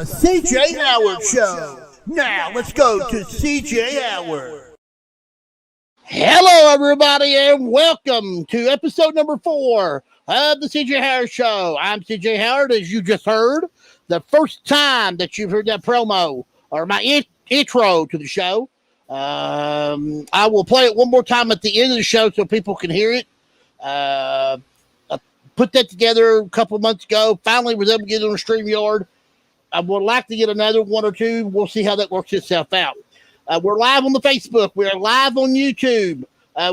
The CJ Howard Show. Now let's go to CJ Howard. Hello, everybody, and welcome to episode number 4 of the CJ Howard Show. I'm CJ Howard, as you just heard. The first time that you've heard that promo or my intro to the show. I will play it one more time at the end of the show so people can hear it. I put that together a couple of months ago. Finally was able to get it on StreamYard. I would like to get another one or two. We'll see how that works itself out. We're live on the Facebook. We're live on YouTube.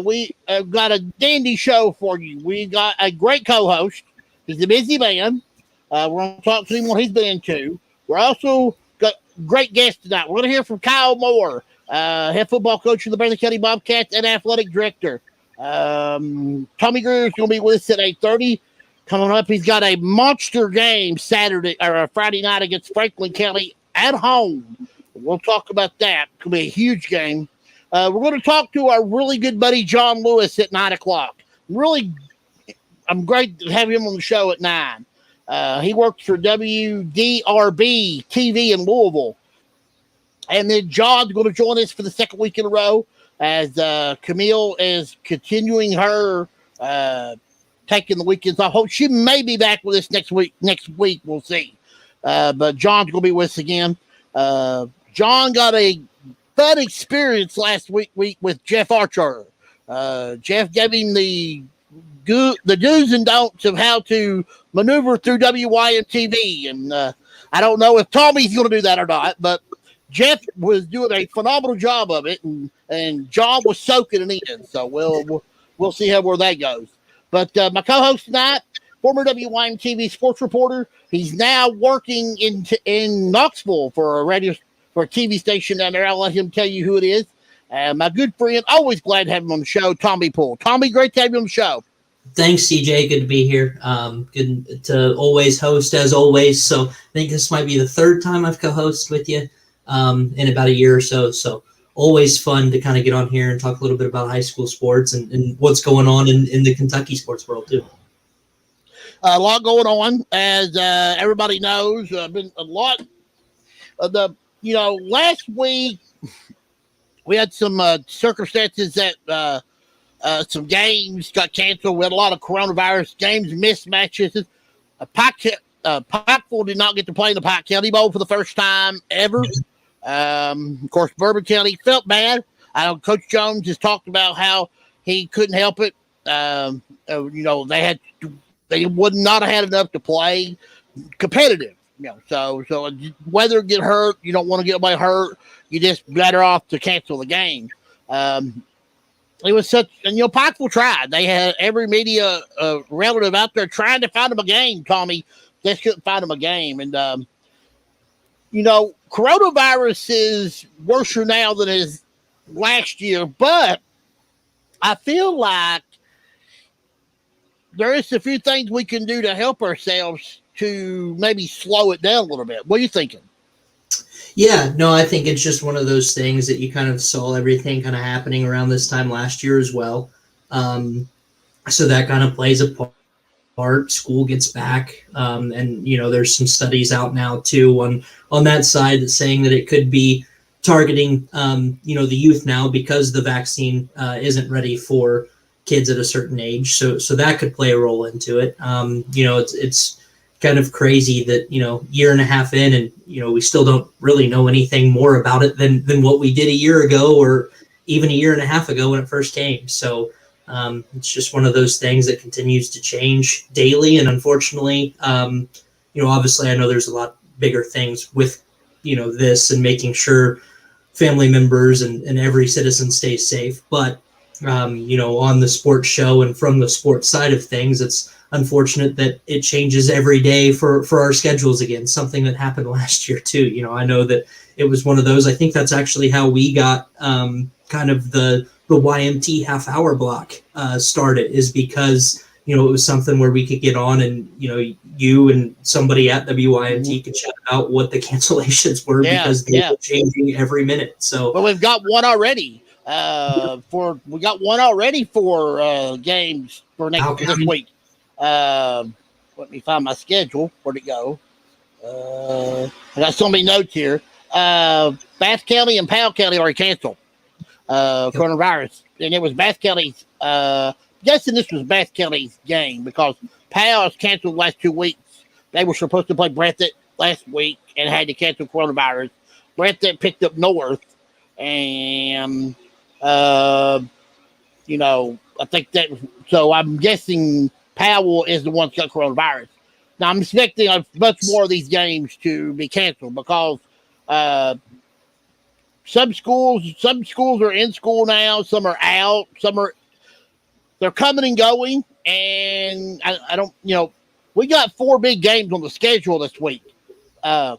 We have got a dandy show for you. We got a great co-host. He's a busy man. We're going to talk to him what he's been into. We're also got great guests tonight. We're going to hear from Kyle Moore, head football coach of the Breathitt County Bobcats and athletic director. Tommy Greer is going to be with us at 8:30. Coming up, he's got a monster game Saturday or Friday night against Franklin County at home. We'll talk about that. It's going to be a huge game. We're going to talk to our really good buddy John Lewis at 9 o'clock. I'm great to have him on the show at 9. He works for WDRB TV in Louisville. And then John's going to join us for the second week in a row as Camille is continuing her taking the weekends off. She may be back with us next week. We'll see. But John's going to be with us again. John got a fun experience last week with Jeff Archer. Jeff gave him the do's and don'ts of how to maneuver through WYMT. And I don't know if Tommy's going to do that or not, but Jeff was doing a phenomenal job of it, and John was soaking it in. So we'll see where that goes. But my co-host tonight, former WYMT sports reporter, he's now working in Knoxville for a TV station down there. I'll let him tell you who it is. My good friend, always glad to have him on the show, Tommy Poole. Tommy, great to have you on the show. Thanks, CJ. Good to be here. Good to always host, as always. So I think this might be the third time I've co-hosted with you in about a year or so. So always fun to kind of get on here and talk a little bit about high school sports and what's going on in the Kentucky sports world, too. A lot going on, as everybody knows. Been a lot of last week we had some circumstances that some games got canceled. We had a lot of coronavirus games, mismatches. Pikeville did not get to play in the Pike County Bowl for the first time ever. Of course, Bourbon County felt bad. I know Coach Jones has talked about how he couldn't help it. They would not have had enough to play competitive. So whether get hurt, you don't want to get anybody hurt. You just better off to cancel the game. It was Pikeville tried. They had every media relative out there trying to find them a game, Tommy. They couldn't find them a game. And, coronavirus is worse now than it is last year, but I feel like there is a few things we can do to help ourselves to maybe slow it down a little bit. What are you thinking? Yeah, no, I think it's just one of those things that you kind of saw everything kind of happening around this time last year as well. So that kind of plays a part. School gets back, and there's some studies out now too on that side that's saying that it could be targeting the youth now because the vaccine isn't ready for kids at a certain age. So that could play a role into it. It's kind of crazy that, year and a half in and, we still don't really know anything more about it than what we did a year ago or even a year and a half ago when it first came. So it's just one of those things that continues to change daily. And unfortunately, obviously I know there's a lot bigger things with, this and making sure family members and every citizen stays safe. But, on the sports show and from the sports side of things, it's unfortunate that it changes every day for our schedules again, something that happened last year too. I know that it was one of those. I think that's actually how we got kind of the YMT half hour block started, is because, it was something where we could get on and, you and somebody at WYMT could chat about what the cancellations were because they were changing every minute. So, well, we've got one already. For games for this week. Let me find my schedule. Where'd it go? I got so many notes here. Bath County and Powell County already canceled coronavirus, and it was Bath County's. Guessing this was Bath County's game because Powell has canceled the last 2 weeks. They were supposed to play Breathitt last week and had to cancel coronavirus. Breathitt picked up North, and I think that. So I'm guessing Powell is the one that's got coronavirus. Now I'm expecting a much more of these games to be canceled because some schools are in school now, some are out, they're coming and going, and I don't. We got 4 big games on the schedule this week.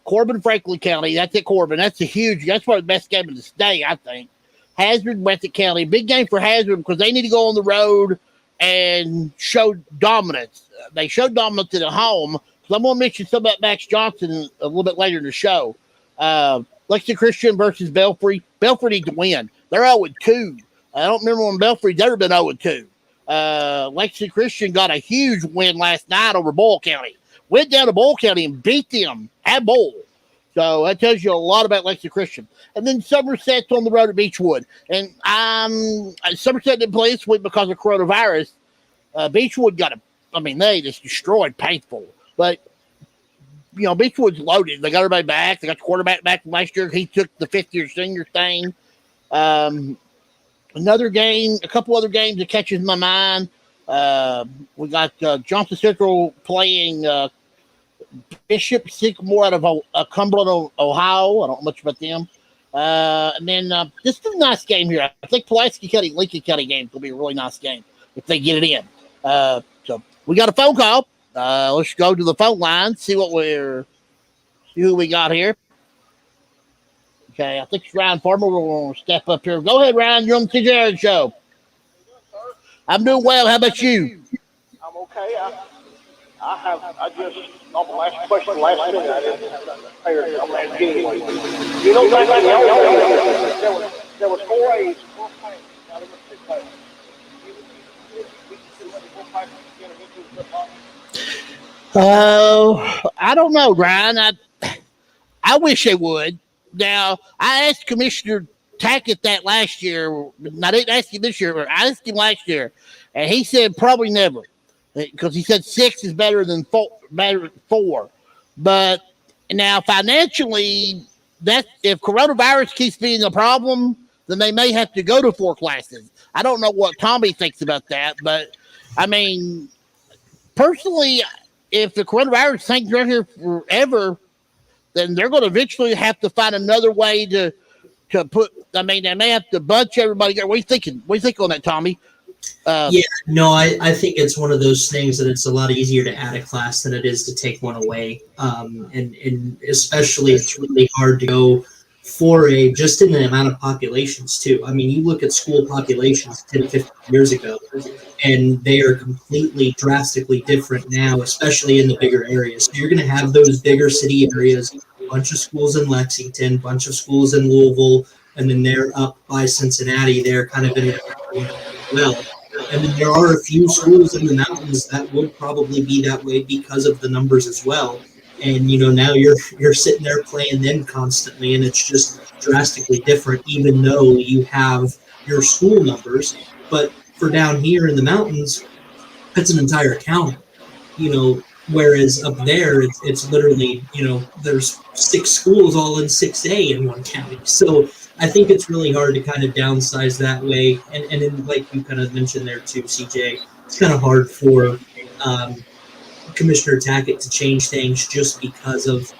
Corbin, Franklin County, that's at Corbin. That's probably the best game of the day, I think. Hazard, Breathitt County, big game for Hazard because they need to go on the road and show dominance. They showed dominance at home. So I'm going to mention something about Max Johnson a little bit later in the show. Lexington Christian versus Belfry. Belfry needs to win. They're 0-2. I don't remember when Belfry's ever been 0-2. Lexington Christian got a huge win last night over Boyle County. Went down to Boyle County and beat them at Boyle. So that tells you a lot about Lexington Christian. And then Somerset's on the road at Beechwood. And Somerset didn't play this week because of coronavirus. Beechwood they just destroyed Painful. But, Beechwood's loaded. They got everybody back. They got the quarterback back from last year. He took the fifth-year senior thing. Another game, a couple other games that catches my mind. We got Johnson Central playing Bishop Sycamore out of Cumberland, Ohio. I don't know much about them. And then this is a nice game here. I think Pulaski County, Lincoln County game will be a really nice game if they get it in. So we got a phone call. Let's go to the phone line, see who we got here. Okay, I think it's Ryan Farmer. We're going to step up here. Go ahead, Ryan. You're on the TJ Harris Show. I'm doing well. How about you? I'm okay. I just on the last question last minute. I didn't have that prepared. I'm going to get anyway. There was 4 A's, 4 plays. Now there were 6 plays. I don't know, Ryan. I wish they would. Now, I asked Commissioner Tackett that last year. I didn't ask him this year, but I asked him last year, and he said probably never, because he said 6 is better than 4. But now, financially, if coronavirus keeps being a problem, then they may have to go to 4 classes. I don't know what Tommy thinks about that, but I mean, personally, if the coronavirus hangs around here forever, then they're going to eventually have to find another way to put. I mean, they may have to bunch everybody together. What are you thinking? What do you think on that, Tommy? I think it's one of those things that it's a lot easier to add a class than it is to take one away. And especially it's really hard to go just in the amount of populations too. I mean, you look at school populations 10, 15 years ago, and they are completely drastically different now, especially in the bigger areas. So you're going to have those bigger city areas, a bunch of schools in Lexington, a bunch of schools in Louisville, and then they're up by Cincinnati. They're kind of in well. And then there are a few schools in the mountains that would probably be that way because of the numbers as well. And now you're sitting there playing them constantly, and it's just drastically different, even though you have your school numbers. But for down here in the mountains, it's an entire county. Whereas up there, it's literally there's 6 schools all in 6A in one county. So I think it's really hard to kind of downsize that way. And then, like you kind of mentioned there too, CJ, it's kind of hard for Commissioner Tackett to change things just because of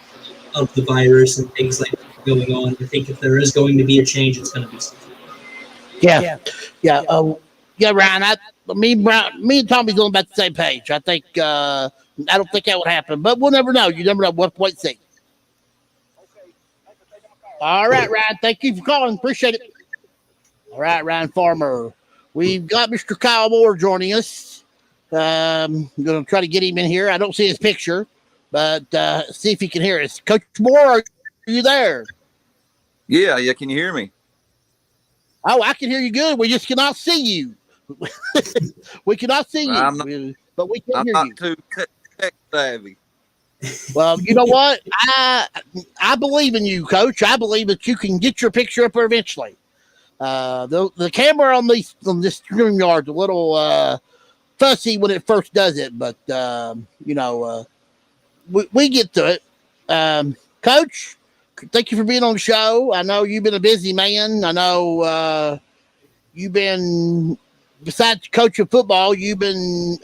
the virus and things like that going on. I think if there is going to be a change, it's going to be something. Yeah, Ryan. Me and Tommy's on about the same page. I think I don't think that would happen, but we'll never know. You never know. We'll have to wait and see. All right, Ryan. Thank you for calling. Appreciate it. All right, Ryan Farmer. We've got Mr. Kyle Moore joining us. I'm going to try to get him in here. I don't see his picture, but see if he can hear us. Coach Moore, are you there? Yeah. Can you hear me? Oh, I can hear you good. We just cannot see you. We cannot see you, but we can hear you. I'm not too tech savvy. Well, you know what? I believe in you, Coach. I believe that you can get your picture up there eventually. The camera on this stream yard's a little fussy when it first does it, but we get to it. Coach, thank you for being on the show. I know you've been a busy man. I know you've been, besides coach of football, you've been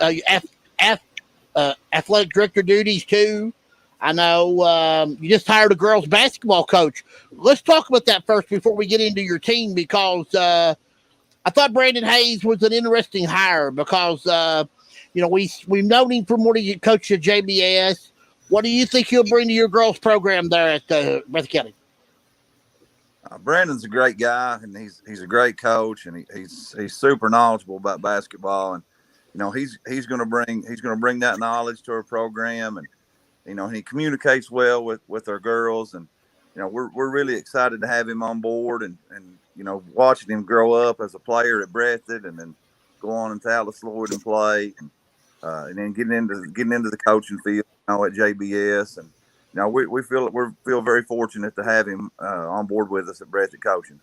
athletic director duties too. I know you just hired a girls basketball coach. Let's talk about that first before we get into your team, because I thought Brandon Hayes was an interesting hire because we've known him from when he coached at JBS. What do you think he'll bring to your girls program there at Breathitt County? Brandon's a great guy, and he's a great coach, and he's super knowledgeable about basketball, and he's going to bring that knowledge to our program, and he communicates well with our girls, and we're really excited to have him on board, and watching him grow up as a player at Breathitt, and then go on into Atlas Lloyd and play, and then getting into the coaching field at JBS, and we feel very fortunate to have him on board with us at Breathitt coaching.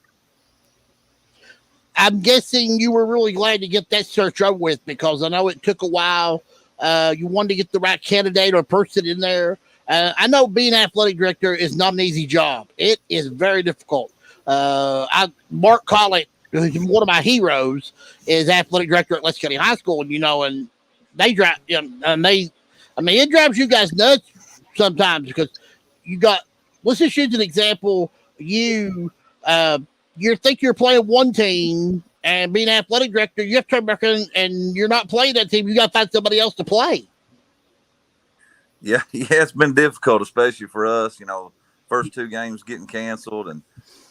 I'm guessing you were really glad to get that search over with, because I know it took a while. You wanted to get the right candidate or person in there. I know being athletic director is not an easy job. It is very difficult. Mark Collett, who's one of my heroes, is athletic director at Let's County High School, and they drive, it drives you guys nuts sometimes, because you got, let's just use an example. You think you're playing one team, and being athletic director, you have to turn back and you're not playing that team. You got to find somebody else to play. Yeah, it's been difficult, especially for us. First two games getting canceled, and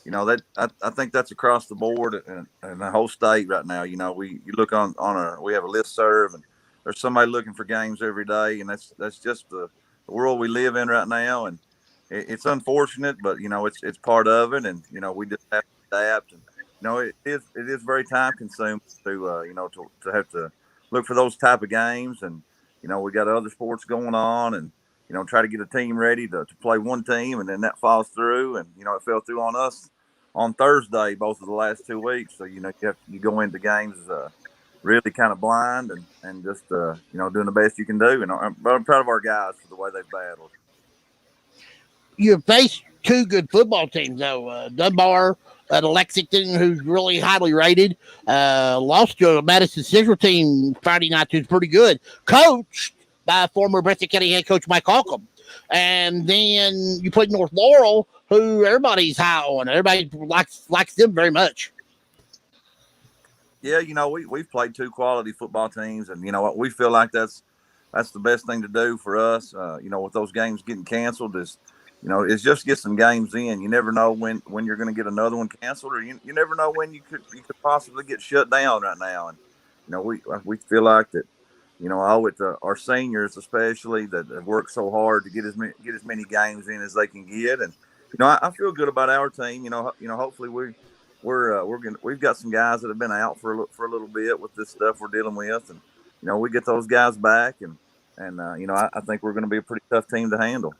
that I think that's across the board in the whole state right now. You look on we have a listserv, and there's somebody looking for games every day, and that's just the world we live in right now, and it's unfortunate, but it's part of it, and we just have to adapt, and it is very time consuming to have to look for those type of games, and we got other sports going on, and try to get a team ready to play one team, and then that falls through, and it fell through on us on Thursday both of the last 2 weeks, so you go into games really kind of blind, and just doing the best you can do, and I'm proud of our guys for the way they've battled. You faced two good football teams, though. Dunbar at Lexington, who's really highly rated, lost to a Madison Central team Friday night, who's pretty good, coached by former Breathitt County head coach Mike Holcomb. And then you played North Laurel, who everybody's high on. Everybody likes them very much. Yeah, we've played two quality football teams, and what we feel like that's the best thing to do for us. With those games getting canceled is, it's just get some games in. You never know when you're going to get another one canceled, or you never know when you could possibly get shut down right now. And we feel like that. I owe it to our seniors, especially, that have worked so hard to get as many games in as they can get. And I feel good about our team. Hopefully we've got some guys that have been out for a little bit with this stuff we're dealing with, and we get those guys back, and I think we're going to be a pretty tough team to handle.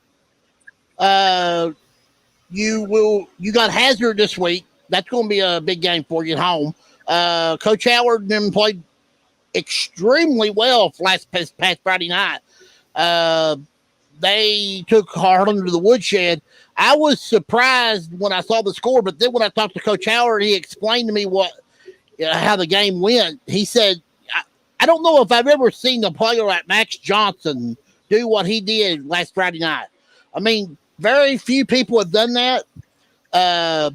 You got Hazard this week. That's going to be a big game for you at home. Coach Howard and them played extremely well past Friday night. They took Harlan to the woodshed. I was surprised when I saw the score, but then when I talked to Coach Howard, he explained to me how the game went. He said, I don't know if I've ever seen a player like Max Johnson do what he did last Friday night. I mean, very few people have done that.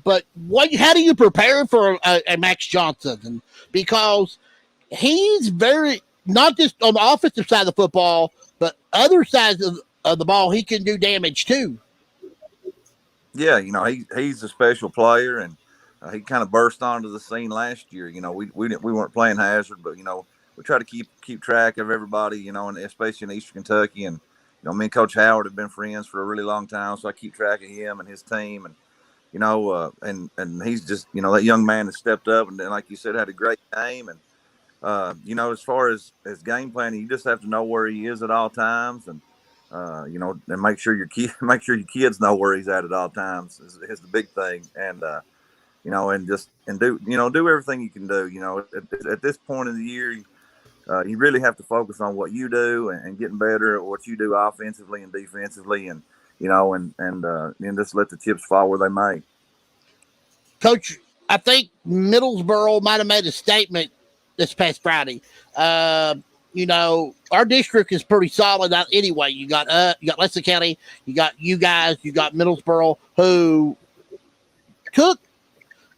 But how do you prepare for a Max Johnson? Because he's very, not just on the offensive side of the football, but other sides of the ball, he can do damage too. Yeah, he's a special player, and he kind of burst onto the scene last year. We weren't playing Hazard, but we try to keep track of everybody, and especially in Eastern Kentucky. And me and Coach Howard have been friends for a really long time, so I keep track of him and his team. And and he's just that young man has stepped up, and then, like you said, had a great game. And as far as game planning, you just have to know where he is at all times, and and make sure your kids know where he's at all times is the big thing. And and do everything you can do. At this point in the year, you really have to focus on what you do and getting better at what you do offensively and defensively, and just let the chips fall where they may. Coach, I think Middlesboro might have made a statement this past Friday. Our district is pretty solid anyway. You got Leicester County, you got you guys, you got Middlesboro, who took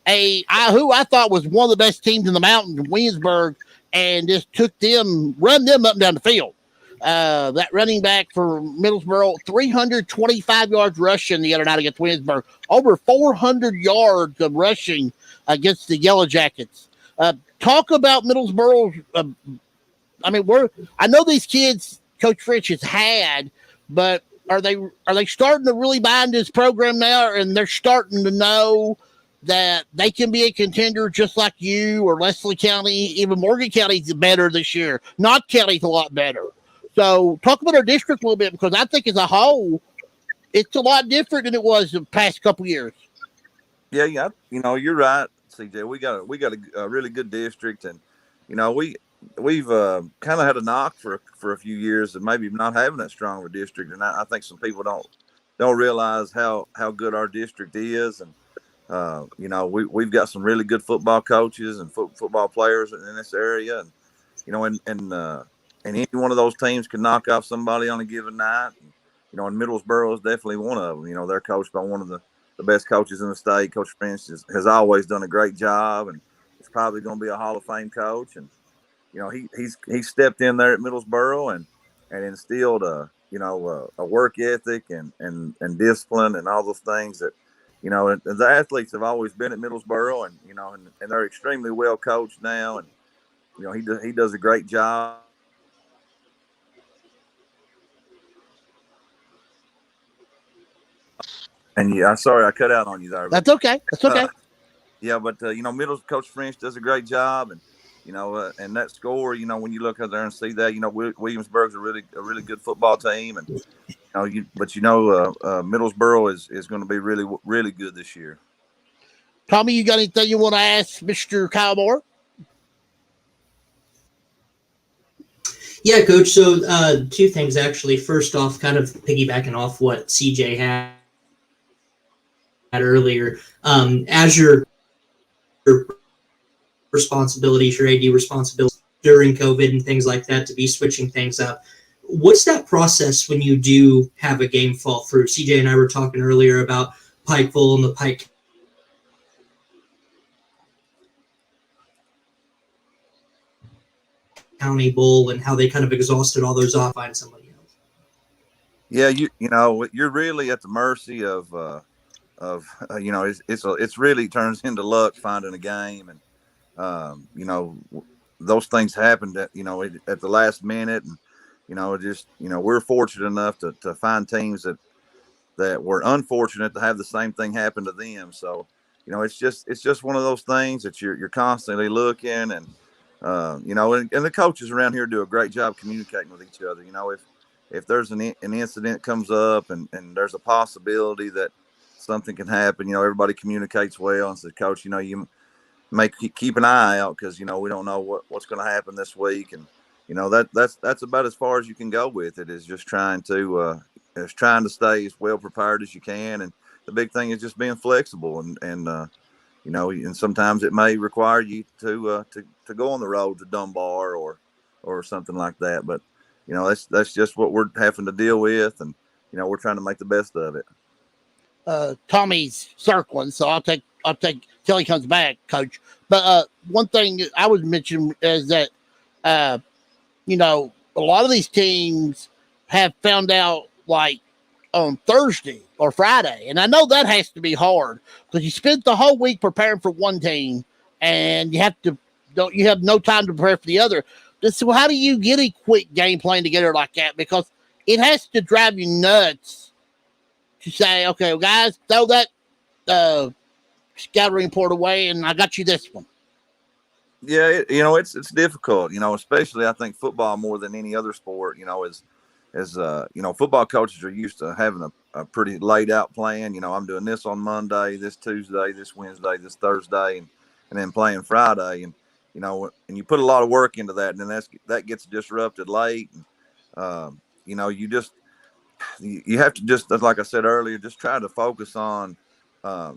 who I thought was one of the best teams in the mountain, Williamsburg, and just run them up and down the field. That running back for Middlesboro, 325 yards rushing the other night against Williamsburg, over 400 yards of rushing against the Yellow Jackets. Talk about Middlesboro. I know these kids Coach French has had, but are they starting to really buy into this program now, and they're starting to know that they can be a contender just like you or Leslie County, even Morgan County's better this year. Knott County's a lot better. So talk about our district a little bit, because I think as a whole, it's a lot different than it was the past couple years. Yeah, you're right, CJ. We got a really good district, and we've kind of had a knock for a few years of maybe not having that strong of a district, and I think some people don't realize how good our district is, and we've got some really good football coaches and football players in this area, and any one of those teams can knock off somebody on a given night. And Middlesboro is definitely one of them. They're coached by one of the best coaches in the state. Coach French has always done a great job, and he's probably going to be a Hall of Fame coach. And he stepped in there at Middlesboro and instilled a work ethic and discipline and all those things that and the athletes have always been at Middlesboro, and they're extremely well coached now, and he does a great job. And sorry I cut out on you there. That's okay. But Coach French does a great job, and and that score, when you look out there and see that, Williamsburg's a really good football team, and Middlesboro is going to be really, really good this year. Tommy, you got anything you want to ask Mr. Kyle Moore? Yeah, Coach. So two things, actually. First off, kind of piggybacking off what CJ had earlier, as your responsibilities, your AD responsibilities during COVID and things like that, to be switching things up. What's that process when you do have a game fall through? CJ and I were talking earlier about Pikeville and the Pike County Bowl and how they kind of exhausted all those off, find somebody else. Yeah, you're really at the mercy of it's really turns into luck finding a game, and those things happened at the last minute, and we're fortunate enough to find teams that were unfortunate to have the same thing happen to them. So it's just one of those things that you're constantly looking, and and the coaches around here do a great job communicating with each other. If there's an incident comes up and there's a possibility that something can happen, everybody communicates well and says, Coach, you may keep an eye out, because we don't know what's going to happen this week, and that's about as far as you can go with it, is just trying to stay as well prepared as you can. And the big thing is just being flexible, and sometimes it may require you to go on the road to Dunbar or something like that, but that's just what we're having to deal with, and we're trying to make the best of it. Tommy's circling, so I'll take till he comes back, Coach. But one thing I would mention is that a lot of these teams have found out like on Thursday or Friday, and I know that has to be hard, because you spent the whole week preparing for one team, and you have no time to prepare for the other. So how do you get a quick game plan together like that? Because it has to drive you nuts to say, okay, well, guys, throw that scouting report away, and I got you this one. Yeah, it's difficult, especially I think football more than any other sport, football coaches are used to having a pretty laid out plan. I'm doing this on Monday, this Tuesday, this Wednesday, this Thursday, and then playing Friday. And, and you put a lot of work into that, and then that gets disrupted late. And, you have to just, like I said earlier, just try to focus on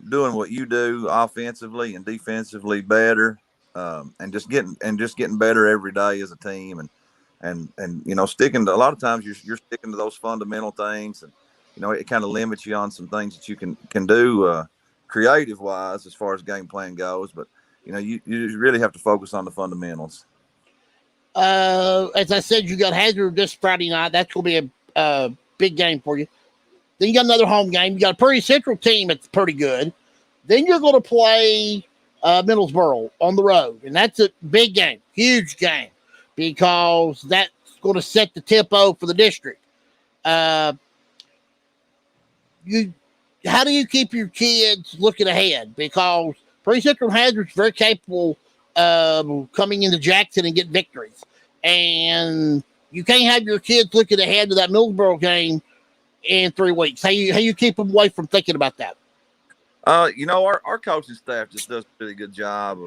doing what you do offensively and defensively better, and just getting better every day as a team, and sticking to, a lot of times you're sticking to those fundamental things, and it kind of limits you on some things that you can do creative wise as far as game plan goes, but you really have to focus on the fundamentals. As I said, you got Hazard this Friday night. That's going to be a big game for you. Then you got another home game. You got a pretty Central team that's pretty good. Then you're going to play Middlesboro on the road, and that's a big game, huge game, because that's going to set the tempo for the district. How do you keep your kids looking ahead? Because Pretty Central Hazard's very capable of coming into Jackson and getting victories, and you can't have your kids looking ahead to that Middlesboro game in 3 weeks. How you keep them away from thinking about that? Our coaching staff just does a really good job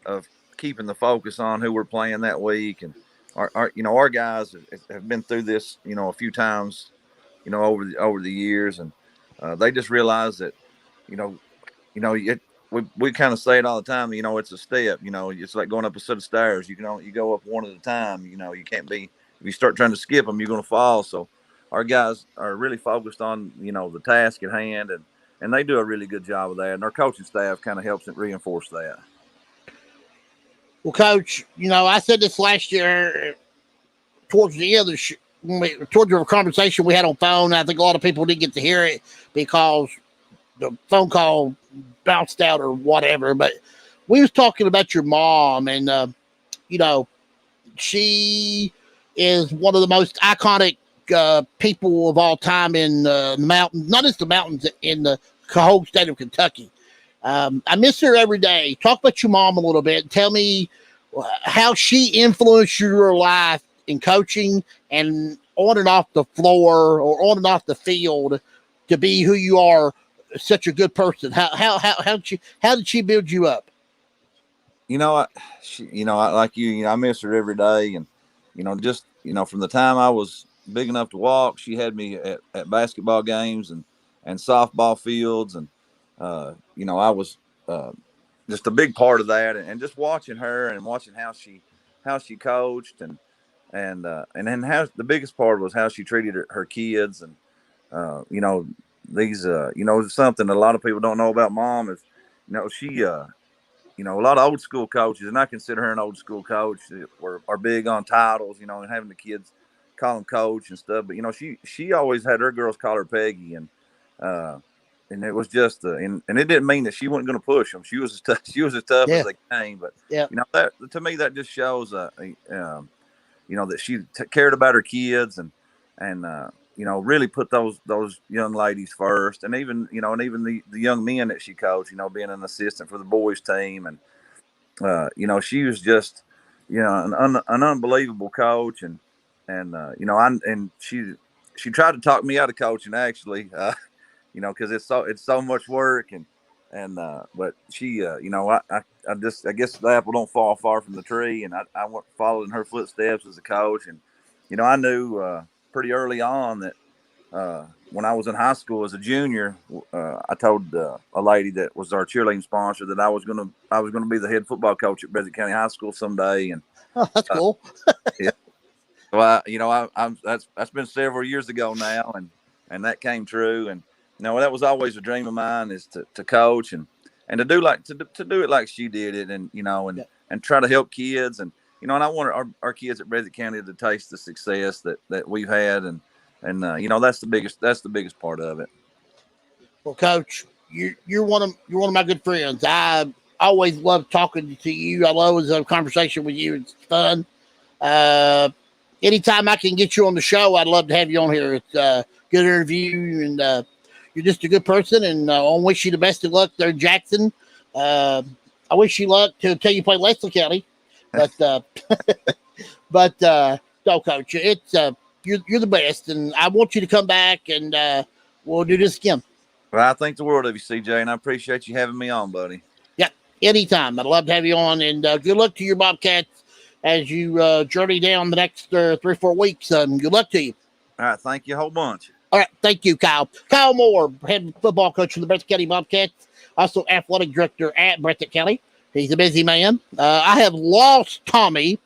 of keeping the focus on who we're playing that week, and our guys have been through this a few times over the years, and they just realize that we kind of say it all the time. It's a step. It's like going up a set of stairs. You go up one at a time. You can't be, if you start trying to skip them, you're going to fall. So our guys are really focused on the task at hand, and they do a really good job of that. And our coaching staff kind of helps reinforce that. Well, Coach, I said this last year towards the end of towards the conversation we had on phone. I think a lot of people didn't get to hear it because the phone call bounced out or whatever. But we was talking about your mom, and she is one of the most iconic people of all time in the mountains, not just the mountains, in the whole state of Kentucky. I miss her every day. Talk about your mom a little bit. Tell me how she influenced your life in coaching and on and off the floor or on and off the field to be who you are, such a good person. How did she build you up? I miss her every day, and from the time I was big enough to walk, she had me at basketball games and softball fields, and I was just a big part of that, and just watching her and watching how she coached, and then how the biggest part was how she treated her kids, and these something that a lot of people don't know about Mom is she a lot of old school coaches, and I consider her an old school coach, are big on titles, and having the kids call him coach and stuff, but she always had her girls call her Peggy, and it was just and it didn't mean that she wasn't going to push them. She was as tough as they came, but that, to me, that just shows that she cared about her kids, and really put those young ladies first, and even the young men that she coached, being an assistant for the boys team, and she was just an unbelievable coach, and she tried to talk me out of coaching, actually, because it's so much work, but she I guess the apple don't fall far from the tree, and I went following her footsteps as a coach, and I knew pretty early on that when I was in high school as a junior, I told a lady that was our cheerleading sponsor that I was gonna be the head football coach at Breathitt County High School someday, and that's cool. Yeah. Well, that's been several years ago now, and that came true, and that was always a dream of mine, is to coach and to do it like she did it, and and try to help kids, and and I want our kids at Breathitt County to taste the success that we've had, and that's the biggest part of it. Well, Coach, you're one of my good friends. I always love talking to you. I always have a conversation with you. It's fun. Anytime I can get you on the show, I'd love to have you on here. It's a good interview, and you're just a good person, and I wish you the best of luck there in Jackson. I wish you luck until you play Leslie County, but no, Coach, it's you're the best, and I want you to come back, and we'll do this again. Well, I think the world of you, CJ, and I appreciate you having me on, buddy. Yeah, anytime. I'd love to have you on, and good luck to your Bobcats as you journey down the next 3 or 4 weeks. Good luck to you. All right, thank you a whole bunch. All right, thank you, Kyle. Kyle Moore, head football coach for the Breathitt County Bobcats, also athletic director at Breathitt County. He's a busy man. I have lost Tommy,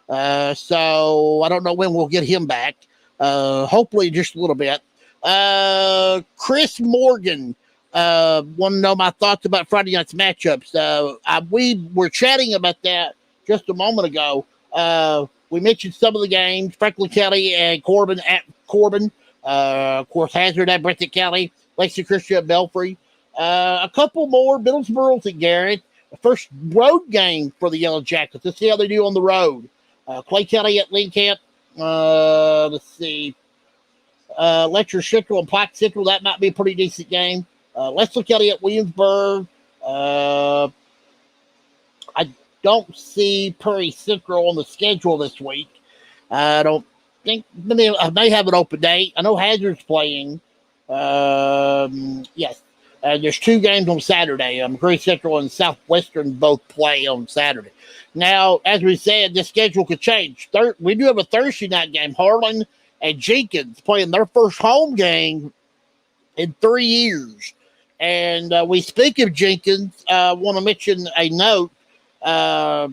so I don't know when we'll get him back. Hopefully just a little bit. Chris Morgan want to know my thoughts about Friday night's matchups. We were chatting about that just a moment ago. We mentioned some of the games, Franklin County and Corbin at Corbin. Of course, Hazard at Breathitt County, Lexington Christian at Belfry. A couple more, Middlesboro at Garrett. The first road game for the Yellow Jackets. Let's see how they do on the road. Clay County at Lincoln. Let's see. Letcher Central and Pike Central. That might be a pretty decent game. Leslie County at Williamsburg. I don't see Prairie Central on the schedule this week. I don't think I may have an open date. I know Hazard's playing. Yes. There's 2 games on Saturday. Greer Central and Southwestern both play on Saturday. Now, as we said, the schedule could change. We do have a Thursday night game. Harlan and Jenkins playing their first home game in 3 years. And we speak of Jenkins. I want to mention a note. I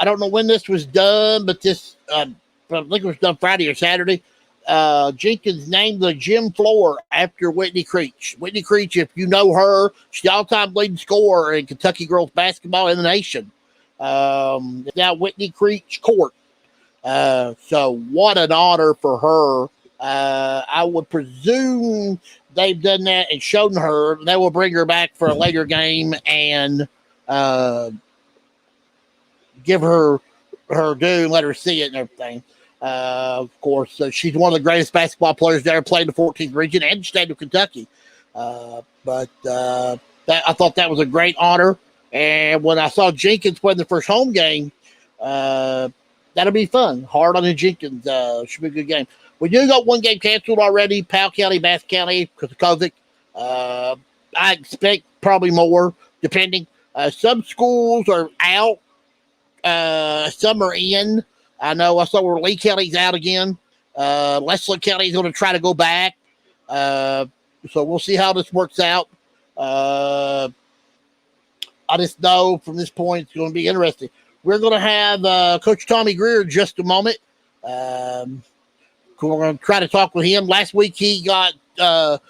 don't know when this was done, but this I think it was done Friday or Saturday. Jenkins named the gym floor after Whitney Creech. Whitney Creech, if you know her, she's the all-time leading scorer in Kentucky girls basketball in the nation. It's now Whitney Creech Court. So what an honor for her. I would presume they've done that and shown her. They will bring her back for a later game and give her due and let her see it and everything. Of course, she's one of the greatest basketball players that ever played in the 14th region and the state of Kentucky. But I thought that was a great honor. And when I saw Jenkins play the first home game, that'll be fun. Harlan and Jenkins should be a good game. We do got 1 game canceled already, Powell County, Bath County, because of COVID. I expect probably more, depending. Some schools are out. Some are in. I know I saw where Lee County's out again. Leslie County's going to try to go back. So we'll see how this works out. I just know from this point it's going to be interesting. We're going to have Coach Tommy Greer in just a moment. We're going to try to talk with him. Last week he got had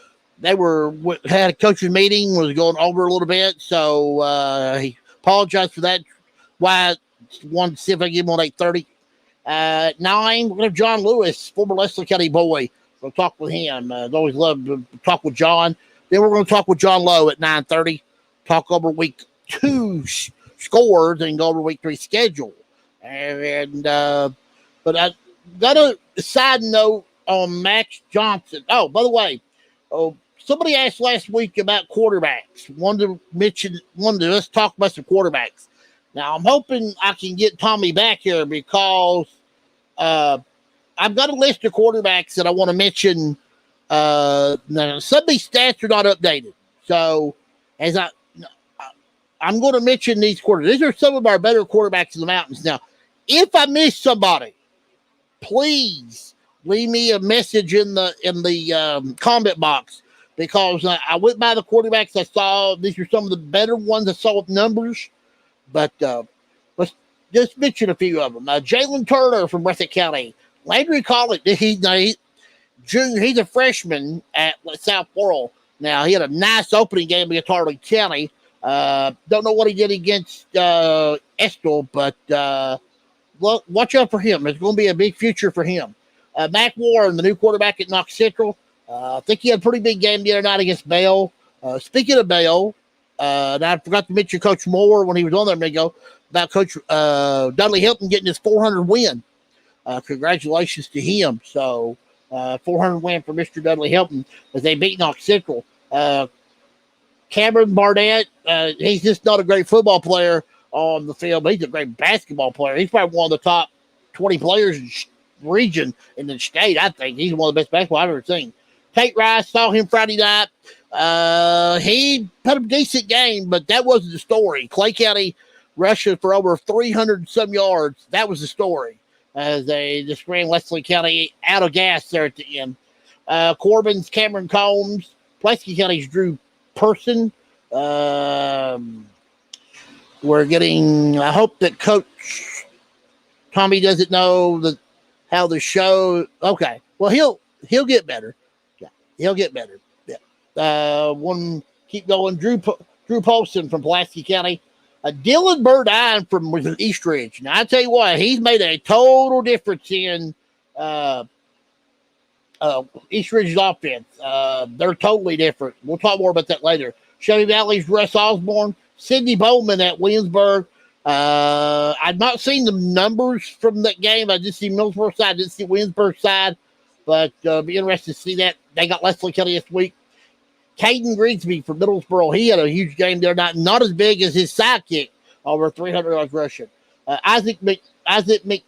a coach's meeting, was going over a little bit, so he apologized for that. Why I wanted to see if I can give him on 8:30. 9, we're going to have John Lewis, former Leslie County boy. We'll talk with him. I always love to talk with John. Then we're going to talk with John Lowe at 9:30. Talk over week 2 scores and go over week 3 schedule. But I got a side note on Max Johnson. Oh, by the way, somebody asked last week about quarterbacks. Wanted us to talk about some quarterbacks. Now, I'm hoping I can get Tommy back here because I've got a list of quarterbacks that I want to mention. Now, some of these stats are not updated. So, I'm going to mention these quarterbacks. These are some of our better quarterbacks in the mountains. Now, if I miss somebody, please leave me a message in the comment box because I went by the quarterbacks I saw. These are some of the better ones I saw with numbers. But let's just mention a few of them. Jalen Turner from Breathitt County. Landry Collins, he's a freshman at South Laurel. Now, he had a nice opening game against Harlan County. Don't know what he did against Estill, but watch out for him. There's going to be a big future for him. Mac Warren, the new quarterback at Knox Central. I think he had a pretty big game the other night against Bell. Speaking of Bell, and I forgot to mention Coach Moore when he was on there a minute ago about Coach Dudley Hilton getting his 400 win. Congratulations to him. So 400 win for Mr. Dudley Hilton as they beat Knox Central. Cameron Barnett, he's just not a great football player on the field, but he's a great basketball player. He's probably one of the top 20 players region in the state. I think he's one of the best basketball I've ever seen. Tate Rice, saw him Friday night. He put a decent game, but that wasn't the story. Clay County rushing for over 300 some yards. That was the story as they just ran Wesley County out of gas there at the end. Corbin's Cameron Combs, Pulaski County's Drew Person. We're getting, I hope that Coach Tommy doesn't know how the show, okay. Well, he'll get better. Yeah, he'll get better. Yeah. Keep going. Drew Paulson from Pulaski County. Dylan Burdine from East Ridge. Now, I tell you what, he's made a total difference in East Ridge's offense. They're totally different. We'll talk more about that later. Shelby Valley's Russ Osborne. Sidney Bowman at Williamsburg. I've not seen the numbers from that game. I just see Millsboro side. I didn't see Williamsburg side. But be interested to see that. They got Leslie Kelly this week. Caden Grigsby from Middlesboro. He had a huge game there. Not as big as his sidekick, over 300 yards rushing. Isaac McNate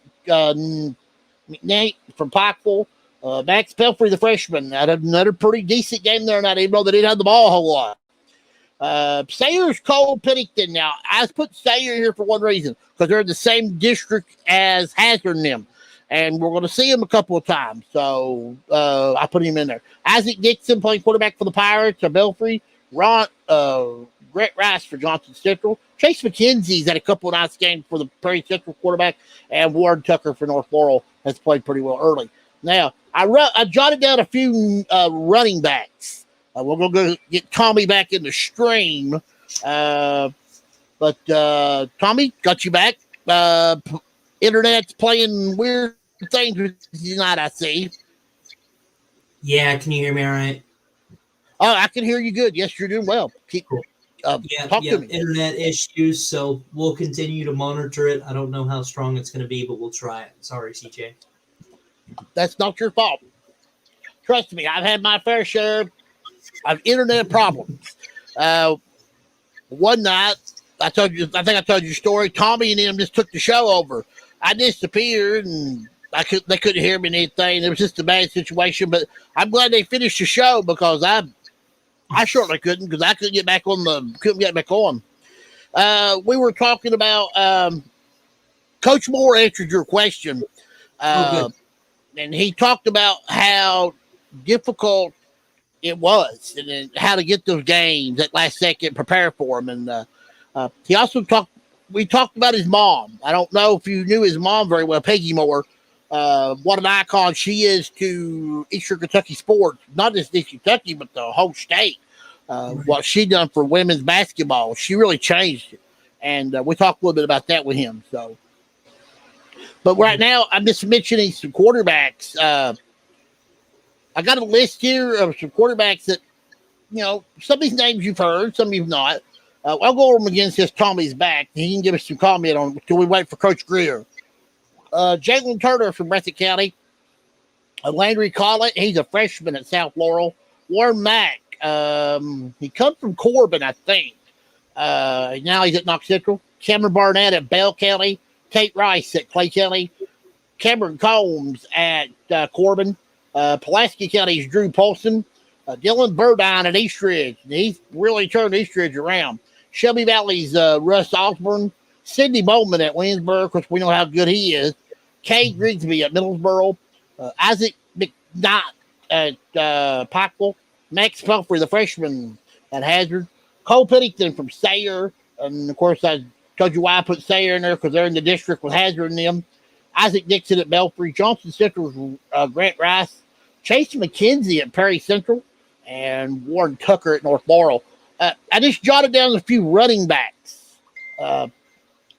from Pikeville. Max Pelfrey, the freshman, had another pretty decent game there tonight, even though they didn't have the ball a whole lot. Sayers Cole Pennington. Now, I put Sayer here for one reason, because they're in the same district as Hazard and them. And we're going to see him a couple of times. So I put him in there. Isaac Dixon playing quarterback for the Pirates, or Belfry. Grant Rice for Johnson Central. Chase McKenzie's had a couple of nice games for the Prairie Central quarterback. And Warren Tucker for North Laurel has played pretty well early. Now, I jotted down a few running backs. We're going to get Tommy back in the stream. But Tommy, got you back. Internet's playing weird things tonight, I see. Yeah, can you hear me all right? Oh, I can hear you good. Yes, you're doing well. Keep cool. Talk to me. Internet issues, so we'll continue to monitor it. I don't know how strong it's going to be, but we'll try it. Sorry, CJ. That's not your fault. Trust me, I've had my fair share of internet problems. One night, I think I told you a story. Tommy and them just took the show over. I disappeared, and they couldn't hear me and anything. It was just a bad situation, but I'm glad they finished the show, because I certainly couldn't, because I couldn't get back on. We were talking about Coach Moore answered your question. And he talked about how difficult it was, and then how to get those games at last second, prepare for them. And he also we talked about his mom. I don't know if you knew his mom very well, Peggy Moore. What an icon she is to Eastern Kentucky sports, not just Eastern Kentucky, but the whole state. What she done for women's basketball, she really changed it. And we talked a little bit about that with him. So, but right now, I'm just mentioning some quarterbacks. I got a list here of some quarterbacks that, some of these names you've heard, some you've not. I'll go over them again since Tommy's back. He can give us some comment on until we wait for Coach Greer. Jalen Turner from Breathitt County. Landry Collett, he's a freshman at South Laurel. Warren Mack, he comes from Corbin, I think. Now he's at Knox Central. Cameron Barnett at Bell County. Tate Rice at Clay County. Cameron Combs at Corbin. Pulaski County's Drew Paulson. Dylan Burdine at East Ridge. He's really turned East Ridge around. Shelby Valley's Russ Osborne. Sidney Bowman at Williamsburg, which we know how good he is. Kay Grigsby at Middlesboro. Isaac McNaught at Pikeville. Max Pelfrey, the freshman at Hazard. Cole Pennington from Sayer. And, of course, I told you why I put Sayer in there, because they're in the district with Hazard and them. Isaac Dixon at Belfry. Johnson Central's Grant Rice. Chase McKenzie at Perry Central. And Warren Tucker at North Laurel. I just jotted down a few running backs.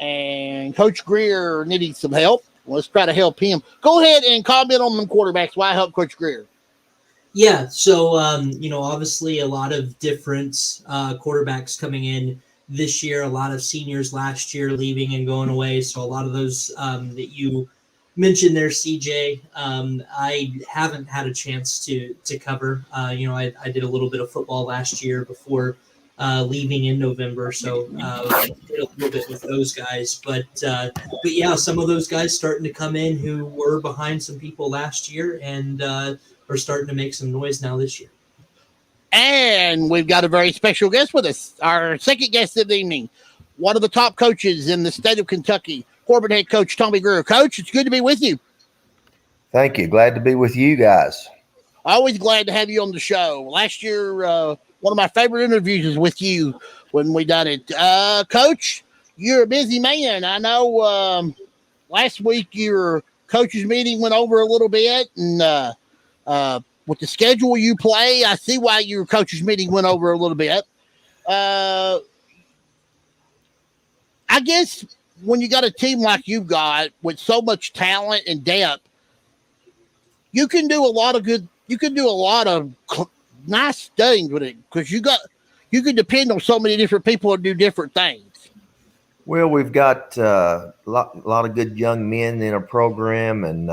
And Coach Greer needing some help. Let's try to help him. Go ahead and comment on them quarterbacks. Why help Coach Greer? Yeah, so, obviously a lot of different quarterbacks coming in this year, a lot of seniors last year leaving and going away. So a lot of those that you mentioned there, CJ, I haven't had a chance to cover. I did a little bit of football last year before leaving in November. So did a little bit with those guys. But yeah, some of those guys starting to come in who were behind some people last year and are starting to make some noise now this year. And we've got a very special guest with us, our second guest of the evening, one of the top coaches in the state of Kentucky, Corbin head coach Tommy Greer. Coach, it's good to be with you. Thank you. Glad to be with you guys. Always glad to have you on the show. Last year, one of my favorite interviews is with you when we done it. Coach, you're a busy man. I know last week your coaches meeting went over a little bit, and with the schedule you play, I see why your coaches meeting went over a little bit. I guess when you got a team like you've got with so much talent and depth, you can do a lot of good. You can do a lot of nice things with it because you can depend on so many different people to do different things. Well, we've got a lot of good young men in our program, and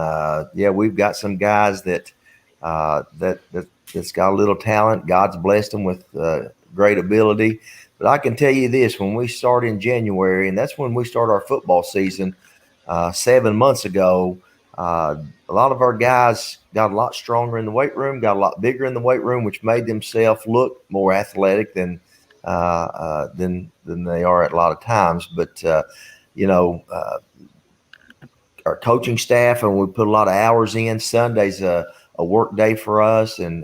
yeah, we've got some guys that's got a little talent. God's blessed them with great ability. But I can tell you this: when we start in January, and that's when we start our football season, 7 months ago, a lot of our guys got a lot stronger in the weight room, got a lot bigger in the weight room, which made themselves look more athletic than they are at a lot of times. But our coaching staff, and we put a lot of hours in. Sunday's a work day for us, and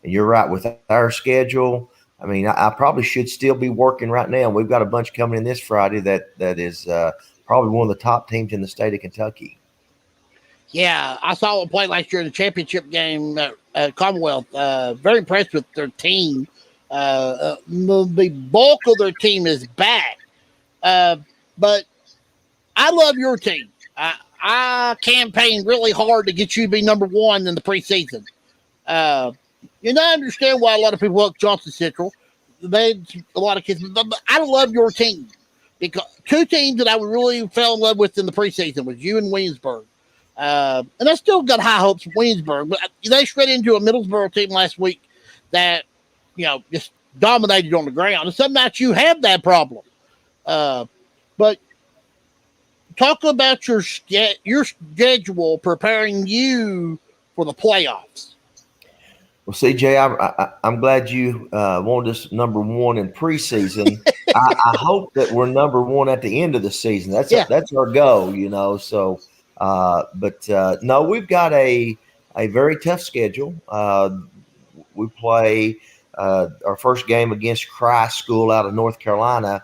you're right with our schedule. I mean, I probably should still be working right now. We've got a bunch coming in this Friday that is probably one of the top teams in the state of Kentucky. Yeah, I saw them play last year in the championship game at Commonwealth. Very impressed with their team. The bulk of their team is back. But I love your team. I campaigned really hard to get you to be number one in the preseason. I understand why a lot of people look Johnson Central. They had a lot of kids, but I love your team because two teams that I really fell in love with in the preseason was you and Williamsburg. And I still got high hopes for Williamsburg, but they shred into a Middlesboro team last week that, just dominated on the ground. And some nights you have that problem. But talk about your schedule preparing you for the playoffs. Well, CJ, I'm glad you wanted us number one in preseason. I hope that we're number one at the end of the season. That's our goal, So, no, we've got a very tough schedule. We play our first game against Christ School out of North Carolina,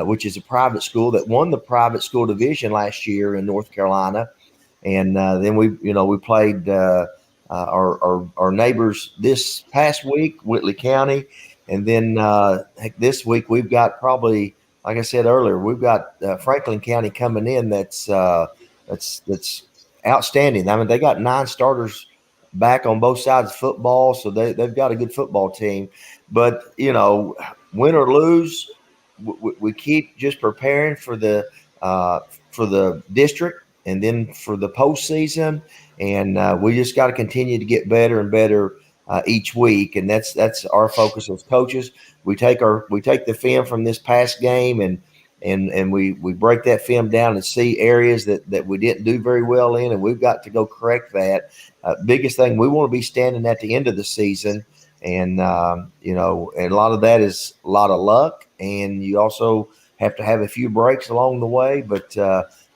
which is a private school that won the private school division last year in North Carolina, and then we played. Our neighbors this past week, Whitley County, and then this week we've got probably, like I said earlier, we've got Franklin County coming in. That's outstanding. I mean, they got 9 starters back on both sides of football, so they've got a good football team. But win or lose, we keep just preparing for the district and then for the postseason. And we just got to continue to get better and better each week, and that's our focus as coaches. We take the film from this past game and we break that film down and see areas that we didn't do very well in, and we've got to go correct that. Biggest thing, we want to be standing at the end of the season, and and a lot of that is a lot of luck, and you also have to have a few breaks along the way, but.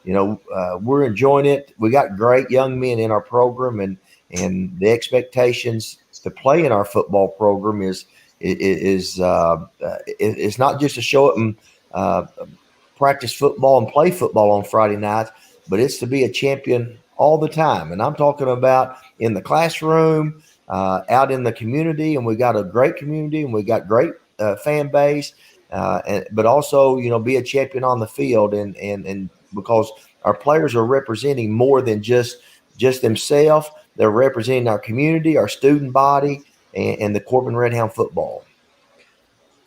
We're enjoying it. We got great young men in our program, and the expectations to play in our football program is it's not just to show up and practice football and play football on Friday nights, but it's to be a champion all the time. And I'm talking about in the classroom, out in the community, and we got a great community, and we got great fan base, but also be a champion on the field, and because our players are representing more than just themselves. They're representing our community, our student body, and the Corbin Redhound football.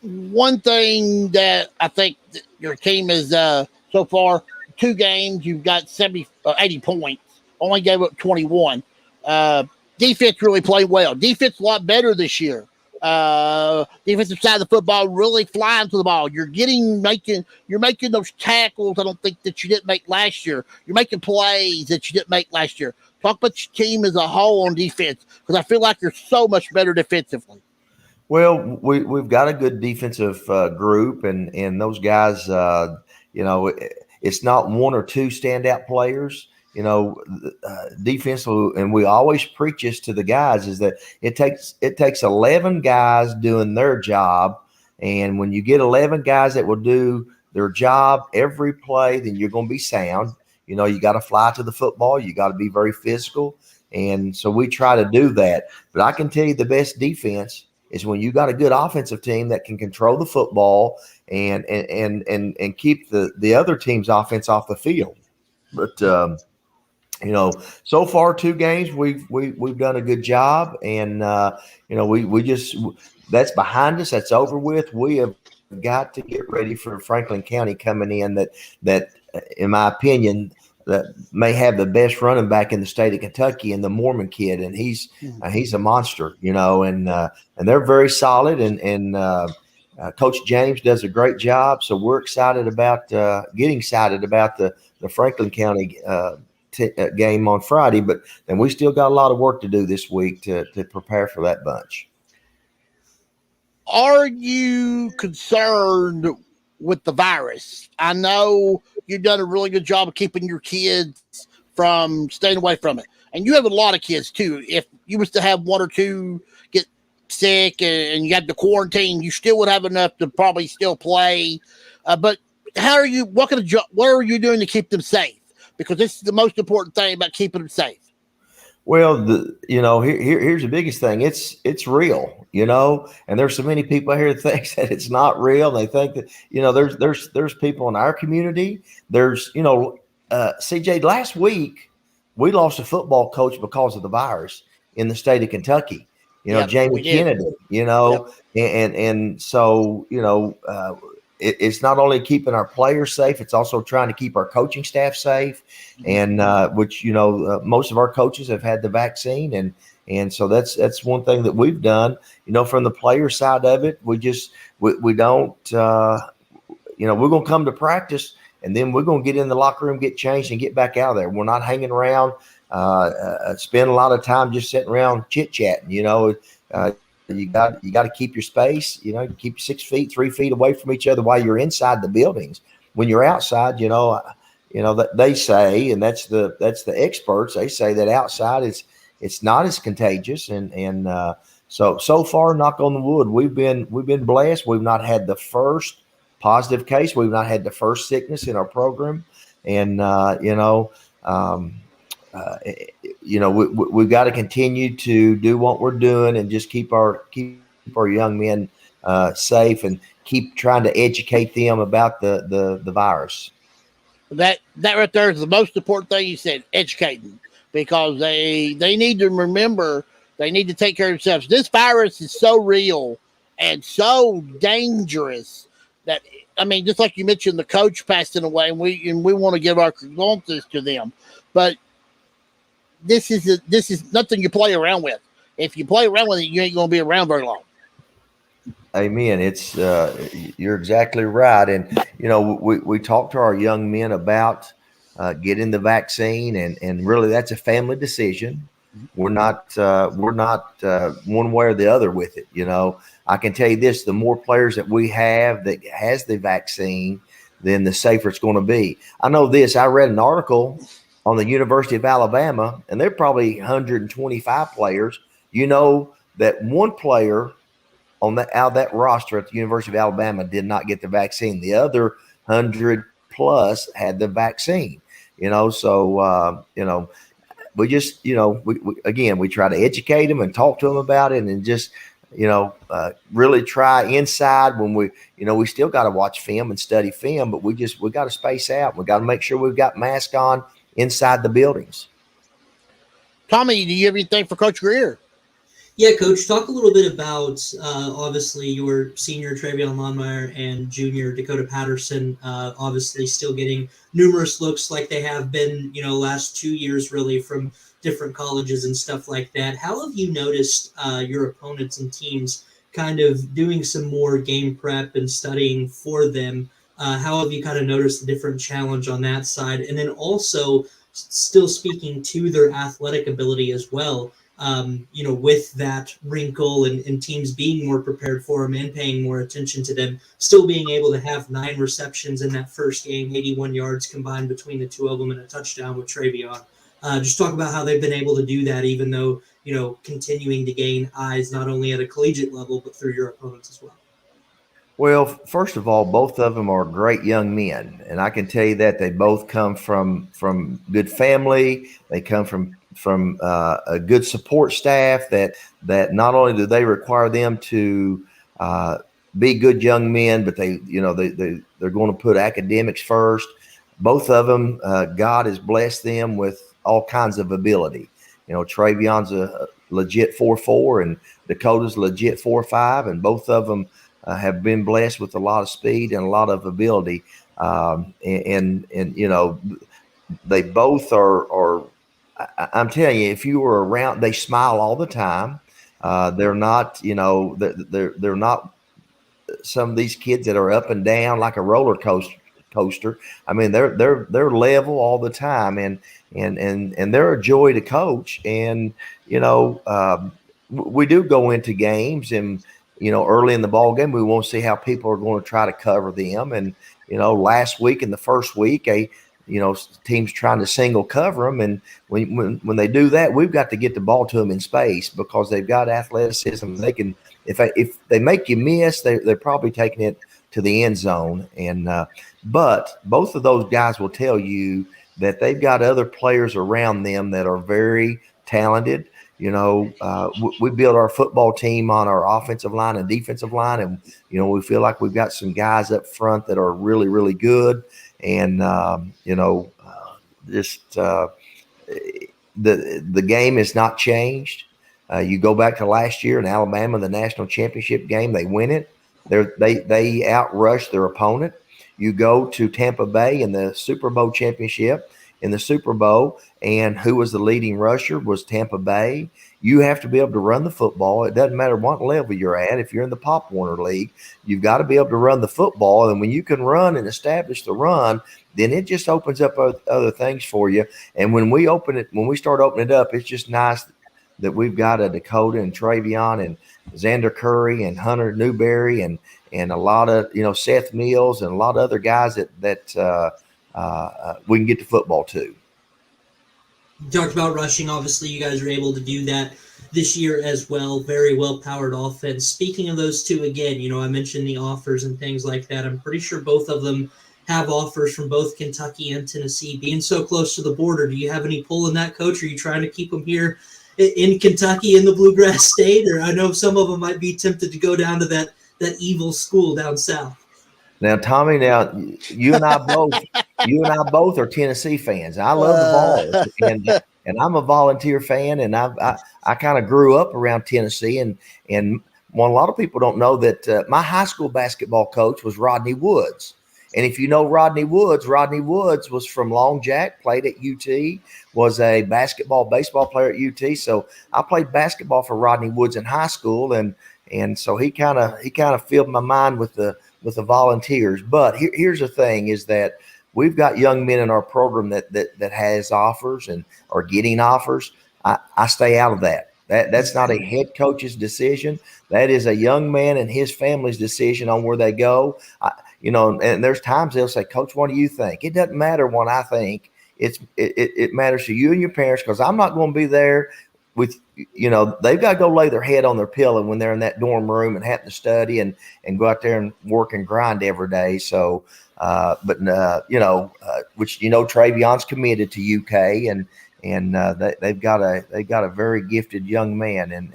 One thing that I think that your team is so far, 2 games, you've got 80 points, only gave up 21. Defense really played well. Defense a lot better this year. defensive side of the football, really flying to the ball. You're making those tackles I don't think that you didn't make last year. You're making plays that you didn't make last year. Talk about your team as a whole on defense, because I feel like you're so much better defensively. Well, we've got a good defensive group, and those guys, it's not one or two standout players. Defensively, and we always preach this to the guys, is that it takes 11 guys doing their job, and when you get 11 guys that will do their job every play, then you're going to be sound. You got to fly to the football. You got to be very physical, and so we try to do that. But I can tell you, the best defense is when you got a good offensive team that can control the football and keep the other team's offense off the field. But so far 2 games we've done a good job, and we just, that's behind us, that's over with. We have got to get ready for Franklin County coming in, that in my opinion that may have the best running back in the state of Kentucky, and the Mormon kid, and he's a monster, and they're very solid, and Coach James does a great job. So we're excited about getting excited about the Franklin County game on Friday, but then we still got a lot of work to do this week to prepare for that bunch. Are you concerned with the virus? I know you've done a really good job of keeping your kids from staying away from it, and you have a lot of kids too. If you was to have 1 or 2 get sick and you had to quarantine, you still would have enough to probably still play. But what are you doing to keep them safe? Because this is the most important thing about keeping them safe. Well, here's the biggest thing. It's real, and there's so many people here that think that it's not real. They think that, there's people in our community. There's, CJ, last week we lost a football coach because of the virus in the state of Kentucky. Jamie Kennedy, and so, it's not only keeping our players safe, it's also trying to keep our coaching staff safe, and which most of our coaches have had the vaccine, and so that's one thing that we've done. From the player side of it, we don't we're going to come to practice, and then we're going to get in the locker room, get changed, and get back out of there. We're not hanging around, spend a lot of time just sitting around chit chatting. You got to keep your space, keep 6 feet, 3 feet away from each other while you're inside the buildings. When you're outside, that they say, and that's the experts, they say that outside it's not as contagious. And so far, knock on the wood, we've been blessed. We've not had the first positive case. We've not had the first sickness in our program. And, we've got to continue to do what we're doing and just keep our young men safe, and keep trying to educate them about the virus. That right there is the most important thing you said, educating, because they need to remember, they need to take care of themselves. This virus is so real and so dangerous that, just like you mentioned, the coach passing away, and we want to give our condolences to them, but this is nothing you play around with. If you play around with it, you ain't going to be around very long. Amen. It's you're exactly right. And we talk to our young men about getting the vaccine, and really that's a family decision. We're not one way or the other with it. I can tell you this: the more players that we have that has the vaccine, then the safer it's going to be. I know this. I read an article on the University of Alabama, and they're probably 125 players. That one player out of that roster at the University of Alabama did not get the vaccine. The other 100 plus had the vaccine. So we just we try to educate them and talk to them about it, and just really try inside when we still got to watch film and study film, but we got to space out. We got to make sure we've got masks on inside the buildings. Tommy, do you have anything for Coach Greer? Yeah, Coach, talk a little bit about, obviously, your senior Travion Longmire and junior Dakota Patterson, obviously still getting numerous looks like they have been, last 2 years, really, from different colleges and stuff like that. How have you noticed your opponents and teams kind of doing some more game prep and studying for them, how have you kind of noticed the different challenge on that side? And then also still speaking to their athletic ability as well, with that wrinkle and teams being more prepared for them and paying more attention to them, still being able to have 9 receptions in that first game, 81 yards combined between the two of them and a touchdown with Travion. Just talk about how they've been able to do that, even though, continuing to gain eyes not only at a collegiate level, but through your opponents as well. Well, first of all, both of them are great young men, and I can tell you that they both come from good family. They come from a good support staff that not only do they require them to be good young men, but they're going to put academics first. Both of them, God has blessed them with all kinds of ability. Travion's a legit 4.4, and Dakota's legit 4.5, and both of them have been blessed with a lot of speed and a lot of ability. And they both are. I'm telling you, if you were around, they smile all the time. They're not, they're not some of these kids that are up and down like a roller coaster. I mean, they're level all the time, and they're a joy to coach. And we do go into games, and early in the ball game, we want to see how people are going to try to cover them. And last week in the first week, teams trying to single cover them, and when they do that, we've got to get the ball to them in space because they've got athleticism. They can, if they make you miss, they're probably taking it to the end zone. And but both of those guys will tell you that they've got other players around them that are very talented. We build our football team on our offensive line and defensive line, and we feel like we've got some guys up front that are really, really good. And the game has not changed. You go back to last year in Alabama, the national championship game, they win it. They outrush their opponent. You go to Tampa Bay in the Super Bowl championship, in the Super Bowl, and who was the leading rusher was Tampa Bay. You have to be able to run the football. It doesn't matter what level you're at. If you're in the Pop Warner League, you've got to be able to run the football. And when you can run and establish the run, then it just opens up other things for you. And when we start opening it up, it's just nice that we've got a Dakota and Travion and Xander Curry and Hunter Newberry and a lot of Seth Mills and a lot of other guys that we can get to football too. You talked about rushing. Obviously, you guys are able to do that this year as well. Very well-powered offense. Speaking of those two, again, I mentioned the offers and things like that. I'm pretty sure both of them have offers from both Kentucky and Tennessee. Being so close to the border, do you have any pull in that, Coach? Are you trying to keep them here in Kentucky in the Bluegrass State? Or I know some of them might be tempted to go down to that evil school down south. Now, Tommy, you and I both are Tennessee fans. I love the Vols, and I'm a volunteer fan, and I kind of grew up around Tennessee, and a lot of people don't know that my high school basketball coach was Rodney Woods. And if you know Rodney Woods was from Long Jack, played at UT, was a baseball player at UT. So I played basketball for Rodney Woods in high school, and so he kind of filled my mind with the volunteers. But here's the thing is that we've got young men in our program that has offers and are getting offers. I stay out of that. That's not a head coach's decision. That is a young man and his family's decision on where they go. And there's times they'll say, Coach, what do you think? It doesn't matter what I think. It matters to you and your parents, because I'm not going to be there with, they've got to go lay their head on their pillow when they're in that dorm room and have to study and go out there and work and grind every day. So, which, Travion's committed to UK, and they've got a very gifted young man.